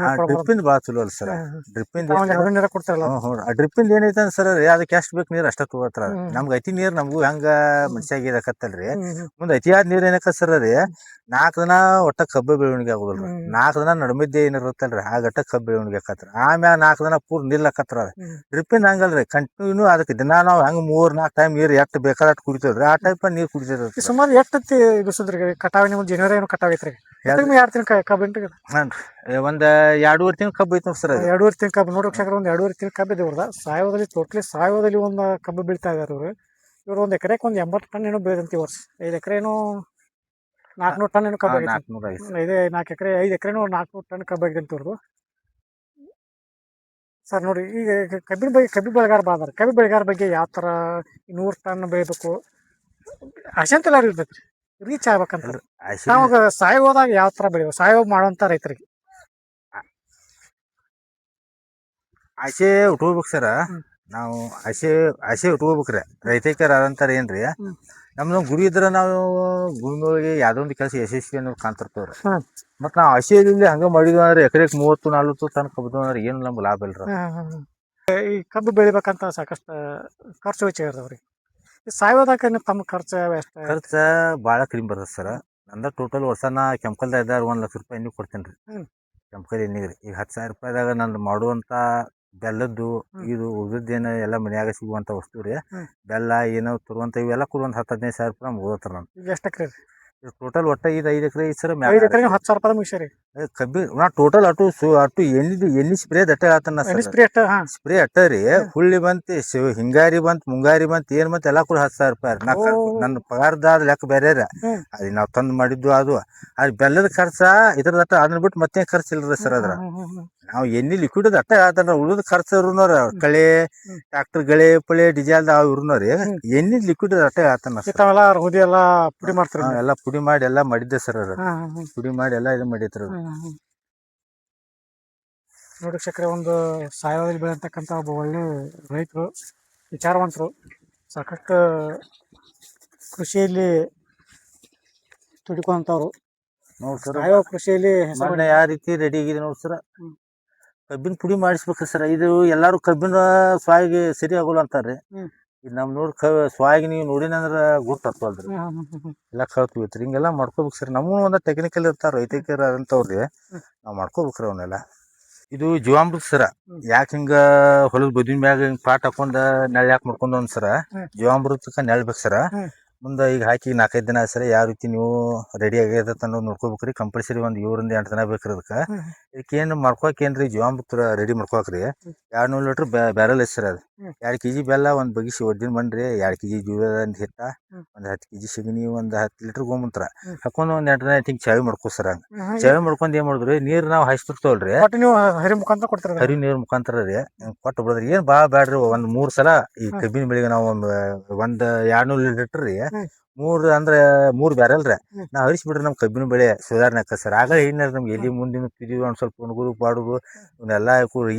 ಡ್ರಿಪ್ಪಿಂದ ಬಾಳ ಚಲೋ ಅಲ್ಲ ಸರ್. ಡ್ರಿಪ್ಪಿಂದ ಏನೈತೆ ಸರ್, ಅದಕ್ಕೆ ಎಷ್ಟ್ ಬೇಕು ನೀರ್ ಅಷ್ಟ ತಗೋತಾರ. ನಮ್ಗೆ ಅತಿ ನೀರ್ ನಮಗೂ ಹೆಂಗ ಮನ್ಷ್ಯಾಗ ಇದಾಕತ್ತಲ್ರಿ, ಮುಂದ್ ಅತಿಯಾದ ನೀರ್ ಏನಕ್ಕ ಸರ್ ರೀ 4 ದಿನ ಒಟ್ಟ ಕಬ್ಬ ಬೆಳವಣಿಗೆ ಆಗುದಿಲ್ರಿ. 4 ದಿನ ನಡುಮಧ್ಯೆ ಏನಿರುತ್ತಲ್ರಿ ಆ ಗಟ್ಟ ಕಬ್ಬ ಬೆಳವಣಿಗೆ ಆಕತ್ರಿ. ಆಮ್ಯಾಗ 4 ದಿನ ಪೂರ್ ನಿಲ್ಲಕತ್ರ. ಡ್ರಿಪ್ಪಿಂದ ಹಂಗಲ್ರಿ, ಕಂಟಿನ್ಯೂ ಅದಕ್ಕೆ ದಿನ ನಾವ್ ಹೆಂಗ್ 3-4 ಟೈಮ್ ನೀರ್ ಎಷ್ಟ್ ಬೇಕಾದ ಕುಡಿತೇವ್ರಿ ಆ ಟೈಪ್ ನೀರ್ ಕುಡಿತೇವ್ರಿ. ಸುಮಾರು ಎಷ್ಟೊತ್ತಿ ಬಿಸುದ್ರಿ ಕಟಾವ್? ನಿಮ್ಗೆ ಜನವರಿ ಏನು ಕಟಾವ್ ಐತ್ರಿ? 2 ತಿಂಗಳ ಕಬ್ಬ ಏನ್ರಿ? ಒಂದ್ 2.5 ತಿಂಗಳ ಕಬ್ಬ ಐತ್ ನೋಡ್ರಿ ಸರ್. 2.5 ತಿಂಗಳ ಕಬ್ಬ ನೋಡ್ರಿ ವೀಕ್ಷಕರ, ಒಂದ್ 2.5 ತಿಂಗಳ ಕಬ್ಬ ಇವ್ರದ ಸಾವಯವದಲ್ಲಿ ಟೋಟಲಿ ಸಾವಯವದಲ್ಲಿ ಒಂದು ಕಬ್ಬು ಬೀಳ್ತಾ ಇದಾರೆ ಇವ್ರು. ಒಂದ್ ಎಕರೆಕ್ ಒಂದ್ 80 ಟನ್ ಏನೋ ಬೆಳೆದಂತಿ ವರ್ಷ. 5 ಎಕರೆ ಏನೋ 400 ಟನ್ ಏನೋ ಕಬ್ಬ ಆಗೈತಿ. 4 ಎಕರೆ 5 ಎಕರೆನೂ 400 ಟನ್ ಕಬ್ಬ ಆಗೈತಿ ಇವ್ರದ್ದು ಸರ್. ನೋಡಿ ಈಗ ಕಬ್ಬಿ ಬೆಳೆಗಾರ ಬಾದಾರ. ಕಬ್ಬಿ ಬೆಳೆಗಾರ ಬಗ್ಗೆ ಯಾವ ತರ 100 ಟನ್ ಬೆಳಿಬೇಕು ಅಶಂತೆಲ್ಲ ಇರ್ತೈತ್ರಿ, ರೀಚ್ ಆಗ್ಬೇಕಂತ ನಾವಾಗ ಸಾವಯವದಾಗ ಯಾವ ತರ ಬೆಳಿಬೇಕು, ಸಾವಯವ ಮಾಡುವಂತ ರೈತರಿಗೆ ಆಸೆ ಉಟ್ಕೋಬೇಕು ಸರ. ನಾವು ಆಸೆ ಉಟ್ಕೋಬೇಕ್ರಿ. ರೈತಕರ ಅದಂತಾರ ಏನ್ರಿ, ನಮ್ದು ಗುರಿ ಇದ್ರ ನಾವು ಗುರಿಗಳಿಗೆ ಯಾವ್ದೋ ಒಂದು ಕೆಲಸ ಯಶಸ್ವಿ ಅನ್ನೋದು ಕಾಣ್ತಿರ್ತೇವ್ರಿ. ಮತ್ ನಾವ್ ಆಸೆಯಲ್ಲಿ ಹಂಗ ಮಾಡಿದ್ವಿ ಅಂದ್ರೆ ಎಕರೆಕ್ 30-40 ಟನ್ ಕಬ್ಬು ಅಂದ್ರೆ ಏನು ನಮ್ಗೆ ಲಾಭ ಇಲ್ರಿ. ಈ ಕಬ್ಬು ಬೆಳಿಬೇಕಂತ ಸಾಕಷ್ಟು ಖರ್ಚು ವೆಚ್ಚ ಇರ್ತಾವ್ರಿ. ಸಾವಯವದಾಗ ತಮ್ಮ ಖರ್ಚ ಬಾಳ ಕಡಿಮೆ ಬರ್ತದೆ ಸರ್. ನಂದ ಟೋಟಲ್ ವರ್ಷನ ಕೆಮಿಕಲ್ದಾಗ 1 ಲಕ್ಷ ರೂಪಾಯಿ ಎಣ್ಣೆ ಕೊಡ್ತೇನ್ರಿ. ಕೆಮಿಕಲ್ ಎಣ್ಣೆಗ್ರಿ ಈಗ 10,000 ರೂಪಾಯಿದಾಗ ನಂದು ಮಾಡುವಂತ ಬೆಲ್ಲದ್ದು ಇದು ಉಳಿದೇನ ಎಲ್ಲ ಮನ್ಯಾಗ ಸಿಗುವಂತ ವಸ್ತು ರೀ. ಬೆಲ್ಲ ಏನೋ ತರುವಂತ ಇವೆಲ್ಲ ಕೂಡ ಒಂದ್ 10-15 ಸಾವಿರ ರೂಪಾಯಿ ನಮ್ಗೆ ಹೋಗ್ತಾರ. ಎಷ್ಟು ಎಕರೆ ಟೋಟಲ್ ಒಟ್ಟ 5 ಎಕರೆ ಐತಿ ಸರ್. 5 ಎಕರೆ 10,000 ರೂಪಾಯಿ ಮುಗಿಸ್ರಿ. ಕಬ್ಬಿ ನಾ ಟೋಟಲ್ ಅಟ್ಟು ಎಣ್ಣೆ ಸ್ಪ್ರೇ ದಟ್ಟ ಆತನ ಎಣ್ಣೆ ಸ್ಪ್ರೇ ಅಷ್ಟ ಹಾ ಸ್ಪ್ರೇ ಅಟ್ಟ ರೀ ಹುಳ್ಳಿ ಬಂತು ಹಿಂಗಾರಿ ಬಂತು ಮುಂಗಾರಿ ಬಂತು ಏನ್ ಬಂತು ಎಲ್ಲಾ ಕೂಡ 10,000 ರೂಪಾಯಿ ನಾ ನನ್ನ ಪಗಾರದಾದ ಲೆಕ್ಕ ಬೇರೆ ರೀ ಅದು ನಾವು ತಂದು ಮಾಡಿದ್ದು ಅದು ಬೆಲ್ಲದ ಖರ್ಚ ಇದ್ರದಟ್ಟ ಅದನ್ನ ಬಿಟ್ಟು ಮತ್ತೆ ಖರ್ಚು ಇಲ್ರಿ ಸರ್ ಅದ್ರ ನಾವು ಎಣ್ಣೆ ಲಿಕ್ವಿಡ್ ಅಟ್ಟ ಆತನ ಉಳಿದ ಖರ್ಚು ಇರುನೋರ ಕಳೆ ಟ್ರಾಕ್ಟರ್ ಗಳೆ ಪಳೆ ಡಿಜೆಲ್ ಅವ್ ಇರುನೋರಿ ಎಣ್ಣೆ ಲಿಕ್ವಿಡ್ ಅಟ್ಟ ಆತನ ಹುದಿ ಎಲ್ಲಾ ಪುಡಿ ಮಾಡ್ತಾರೆ ಎಲ್ಲ ಪುಡಿ ಮಾಡಿ ಎಲ್ಲಾ ಮಾಡಿದ್ದೆ ಸರ್ ಅದ ಪುಡಿ ಮಾಡಿ ಎಲ್ಲಾ ಇದು ಮಾಡಿದ್ರು ನೋಡಿ ಶಕ್ರೆ ಒಂದು ಸಾವಯವದಲ್ಲಿ ಬೆಳೆಯತಕ್ಕಂಥ ಒಬ್ಬ ಒಳ್ಳೆ ರೈತರು ವಿಚಾರವಂತರು ಸಾಕಷ್ಟು ಕೃಷಿಯಲ್ಲಿ ತುಡಿಕೊಂತವ್ರು ನೋಡ್ ಸರ್ ಸಾವಯವ ಕೃಷಿಯಲ್ಲಿ ಯಾವ ರೀತಿ ರೆಡಿ ಆಗಿದೆ ನೋಡ್ ಸರ್ ಕಬ್ಬಿನ ಪುಡಿ ಮಾಡಿಸ್ಬೇಕ್ರಿ ಸರ್ ಇದು ಎಲ್ಲಾರು ಕಬ್ಬಿನ ಸ್ವಾಯಿಗೆ ಸರಿ ಆಗೋಲ್ಲ ಅಂತಾರ್ರಿ ಇದು ನಮ್ ಸ್ವಾಯಿಗೆ ನೀವು ನೋಡಿನಂದ್ರ ಗೊತ್ತಾಗ್ತಲ್ರಿ ಎಲ್ಲ ಕಳ್ತೀವಿ ಹಿಂಗೆಲ್ಲಾ ಮಾಡ್ಕೋಬೇಕು ಸರ್ ನಮಗೂ ಒಂದ್ ಟೆಕ್ನಿಕಲ್ ಇರ್ತಾರ ರೈತಕರ ಅಂತವ್ರಿ ನಾವ್ ಮಾಡ್ಕೋಬೇಕ್ರಿ ಅವನ್ನೆಲ್ಲ ಇದು ಜೀವಾಮೃತ ಸರ ಯಾಕೆ ಹಿಂಗ ಹೊಲದ ಬದಿನ ಮ್ಯಾಗ ಹಿಂಗ್ ಪಾಟ್ ಹಾಕೊಂಡ ನೆಳ ಯಾಕೆ ಮಾಡ್ಕೊಂಡ್ ಒಂದ್ ಸರ ಜೀವಾಮೃತಕ್ಕ ನೆಳ್ಬೇಕು ಸರ ಮುಂದೆ ಈಗ ಹಾಕಿ 4-5 ದಿನ ಸರ ಯಾವ ರೀತಿ ನೀವು ರೆಡಿ ಆಗ್ಯದ ಅನ್ನೋದು ನೋಡ್ಕೋಬೇಕ್ರಿ ಕಂಪಲ್ಸರಿ ಒಂದ್ 7 ರಿಂದ 8 ದಿನ ಬೇಕ್ರಿ ಅದಕ್ಕೆ ಇದಕ್ಕೇನ್ ಮಾಡ್ಕೋಕ್ ಏನ್ರಿ ಜೀವಾಮೃತ ರೆಡಿ ಮಾಡ್ಕೋಕ್ರಿ 200 ಲೀಟರ್ ಬ್ಯಾರಲ್ ಐತಿ ಸರ್ ಅದು 2 kg ಬೆಲ್ಲ ಒಂದ್ ಬಗಿಸಿ ಒದ್ದಿನ ಬಂದ್ರಿ 2 kg ಜೂರದ ಹಿಟ್ಟ ಒಂದ್ 10 kg ಸಿಗಣಿ ಒಂದ್ 10 ಲೀಟರ್ ಗೋಮೂತ್ರ ಹಾಕೊಂಡ್ ಒಂದ್ 8 ದಿನ ಹಿಂಗ್ ಚಾವಿ ಮಾಡ್ಕೋ ಸರ್ ಚಾವಿ ಮಾಡ್ಕೊಂಡ್ ಏನ್ ಮಾಡಿದ್ರಿ ನೀರ್ ನಾವ್ ಹಾಯಿಸ್ತಿರ್ತವಲ್ರಿ ನೀವು ಹರಿ ಮುಖಾಂತರ ಕೊಡ್ತೀರ ಹರಿ ನೀರ್ ಮುಖಾಂತರ ರೀ ಕೊಟ್ಟು ಬಿಡದ್ರಿ ಏನ್ ಬಾಳ ಬ್ಯಾಡ್ರಿ ಒಂದ್ 3 ಸಲ ಈ ಕಬ್ಬಿನ ಬೆಳೆಗೆ ನಾವು ಒಂದ್ 200 ಲೀಟರ್ ರೀ 3 ಬ್ಯಾರಲ್ ರೀ ನಾವ್ ಹರಿಸ್ಬಿಡ್ರಿ ನಮ್ ಕಬ್ಬಿನ ಬೆಳೆ ಸುಧಾರಣೆ ಆಕ ಸರ್ ಆಗ ಏನಾರ ನಮ್ಗೆ ಎಲ್ಲಿ ಮುಂದಿನ ತಿರುಗಿ ಒಂದ್ ಸ್ವಲ್ಪ ಉಣಗುದು ಪಾಡುದು ಇವನ್ನೆಲ್ಲಾ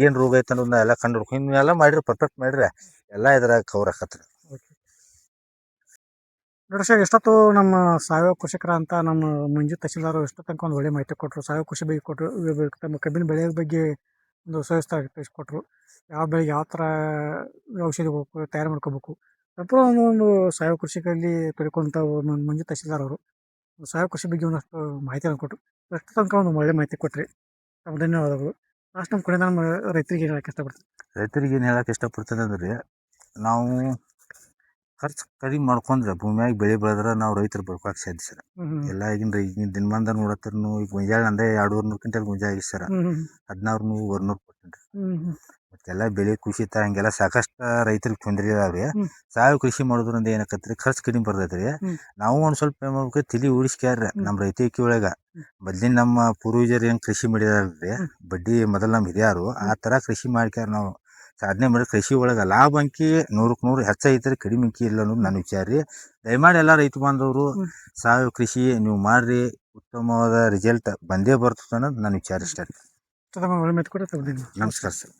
ಏನ್ ರೋಗ ಐತೆ ಅನ್ನೋದನ್ನ ಎಲ್ಲಾ ಕಂಡು ಇವನ್ನೆಲ್ಲ ಮಾಡಿರಿ ಪರ್ಫೆಕ್ಟ್ ಮಾಡಿರಿ ಎಲ್ಲಾ ಇದ್ರಾಗ ಕವರ್ ಆಕತ್ರಿ ನೋಡಿ ಸರ್ ಎಷ್ಟೊತ್ತು ನಮ್ಮ ಸಾವಯವ ಕೃಷಿಕರ ಅಂತ ನಮ್ಮ ಮಂಜು ತಹಸೀಲ್ದಾರ್ ಎಷ್ಟೋ ತನಕ ಒಂದು ಒಳ್ಳೆ ಮಾಹಿತಿ ಕೊಟ್ಟರು ಸಾವಯವ ಕೃಷಿ ಬಗ್ಗೆ ಕೊಟ್ಟರು ತಮ್ಮ ಕಬ್ಬಿನ ಬೆಳೆ ಬಗ್ಗೆ ಒಂದು ಸವಿಸ್ತಾರ ತಿಳಿಸ್ಕೊಟ್ರು ಯಾವ ಬೆಳೆಗೆ ಯಾವ ಥರ ಔಷಧಿ ತಯಾರು ಮಾಡ್ಕೋಬೇಕು ಸಂಪೂರ್ಣ ಒಂದು ಸಾವಯವ ಕೃಷಿಕರಲ್ಲಿ ತೊಡ್ಕೊಂತ ಮಂಜು ತಹಸೀಲ್ದಾರ್ ಅವರು ಸಾವಯವ ಕೃಷಿ ಬಗ್ಗೆ ಒಂದಷ್ಟು ಮಾಹಿತಿಯನ್ನು ಕೊಟ್ಟರು ಎಷ್ಟು ತನಕ ಒಂದು ಒಳ್ಳೆ ಮಾಹಿತಿ ಕೊಟ್ಟರೆ ತಮ್ಮ ಧನ್ಯವಾದಗಳು ಲಾಸ್ಟ್ ನಮ್ಮ ಕಡೆ ನಮ್ಮ ರೈತರಿಗೆ ಏನು ಹೇಳಕ್ಕೆ ಇಷ್ಟಪಡ್ತೀನಿ ರೈತರಿಗೆ ಏನು ಹೇಳಕ್ಕೆ ಇಷ್ಟಪಡ್ತೇನೆ ಅಂದ್ರೆ ನಾವು ಖರ್ಚು ಕಡಿಮೆ ಮಾಡ್ಕೊಂಡ್ರೆ ಭೂಮಿಯಾಗಿ ಬೆಳೆ ಬೆಳೆದ್ರೆ ನಾವು ರೈತರು ಬದುಕೋಕೆ ಸಾಧ್ಯ ಸರ್ ಎಲ್ಲ ಈಗಿನ ದಿನಮಾನದಾಗ ನೋಡತ್ತರ್ನು ಈಗ ಗೊಂಜಾಳ ಅಂದ್ರೆ 200-300 ಕ್ವಿಂಟಲ್ ಗೊಂಜಾಳ ಆಗಿ ಸರ್ 1600-100 ಕೊಟ್ಟನ್ರಿ ಮತ್ತೆಲ್ಲ ಬೆಳೆ ಕುಸಿತ ಹಂಗೆಲ್ಲ ಸಾಕಷ್ಟು ರೈತರಿಗೆ ತೊಂದರೆ ಇದಾವ್ರಿ ಸಾವಯವ ಕೃಷಿ ಮಾಡೋದ್ರಿಂದ ಏನಕತ್ರಿ ಖರ್ಚು ಕಡಿಮೆ ಬರ್ತೈತ್ರಿ ನಾವು ಒಂದ್ ಸ್ವಲ್ಪ ಏನ್ ಮಾಡ್ಬೇಕು ತಲಿ ಉಳಿಸ್ಕ್ಯಾರ ನಮ್ಮ ರೈತಕಿ ಒಳಗ ಮೊದ್ಲಿನ ನಮ್ಮ ಪೂರ್ವಜರು ಏನ್ ಕೃಷಿ ಮಾಡಿದಾರ್ರಿ ಬಡ್ಡಿ ಮೊದಲು ನಮ್ ಹಿರಿಯರು ಆ ತರ ಕೃಷಿ ಮಾಡ್ಕ್ಯಾರ ನಾವು ಸಾಧನೆ ಮಾಡಿ ಕೃಷಿ ಒಳಗ ಲಾಭ ಅಂಕಿ 100ಕ್ಕೆ 100 ಹೆಚ್ಚೈತ್ರಿ ಕಡಿಮೆ ಅಂಕಿ ಇಲ್ಲ ಅನ್ನೋದು ನನ್ನ ವಿಚಾರ ರೀ ದಯಮಾಡಿ ಎಲ್ಲ ರೈತ ಬಾಂಧವರು ಸಾವಯವ ಕೃಷಿ ನೀವು ಮಾಡ್ರಿ ಉತ್ತಮವಾದ ರಿಸಲ್ಟ್ ಬಂದೇ ಬರ್ತದೆ ಅನ್ನೋದು ನನ್ನ ವಿಚಾರ ಇಷ್ಟ. ಒಳ್ಳೆ ಮಾತು ಕೊಡಿ ನಮಸ್ಕಾರ ಸರ್.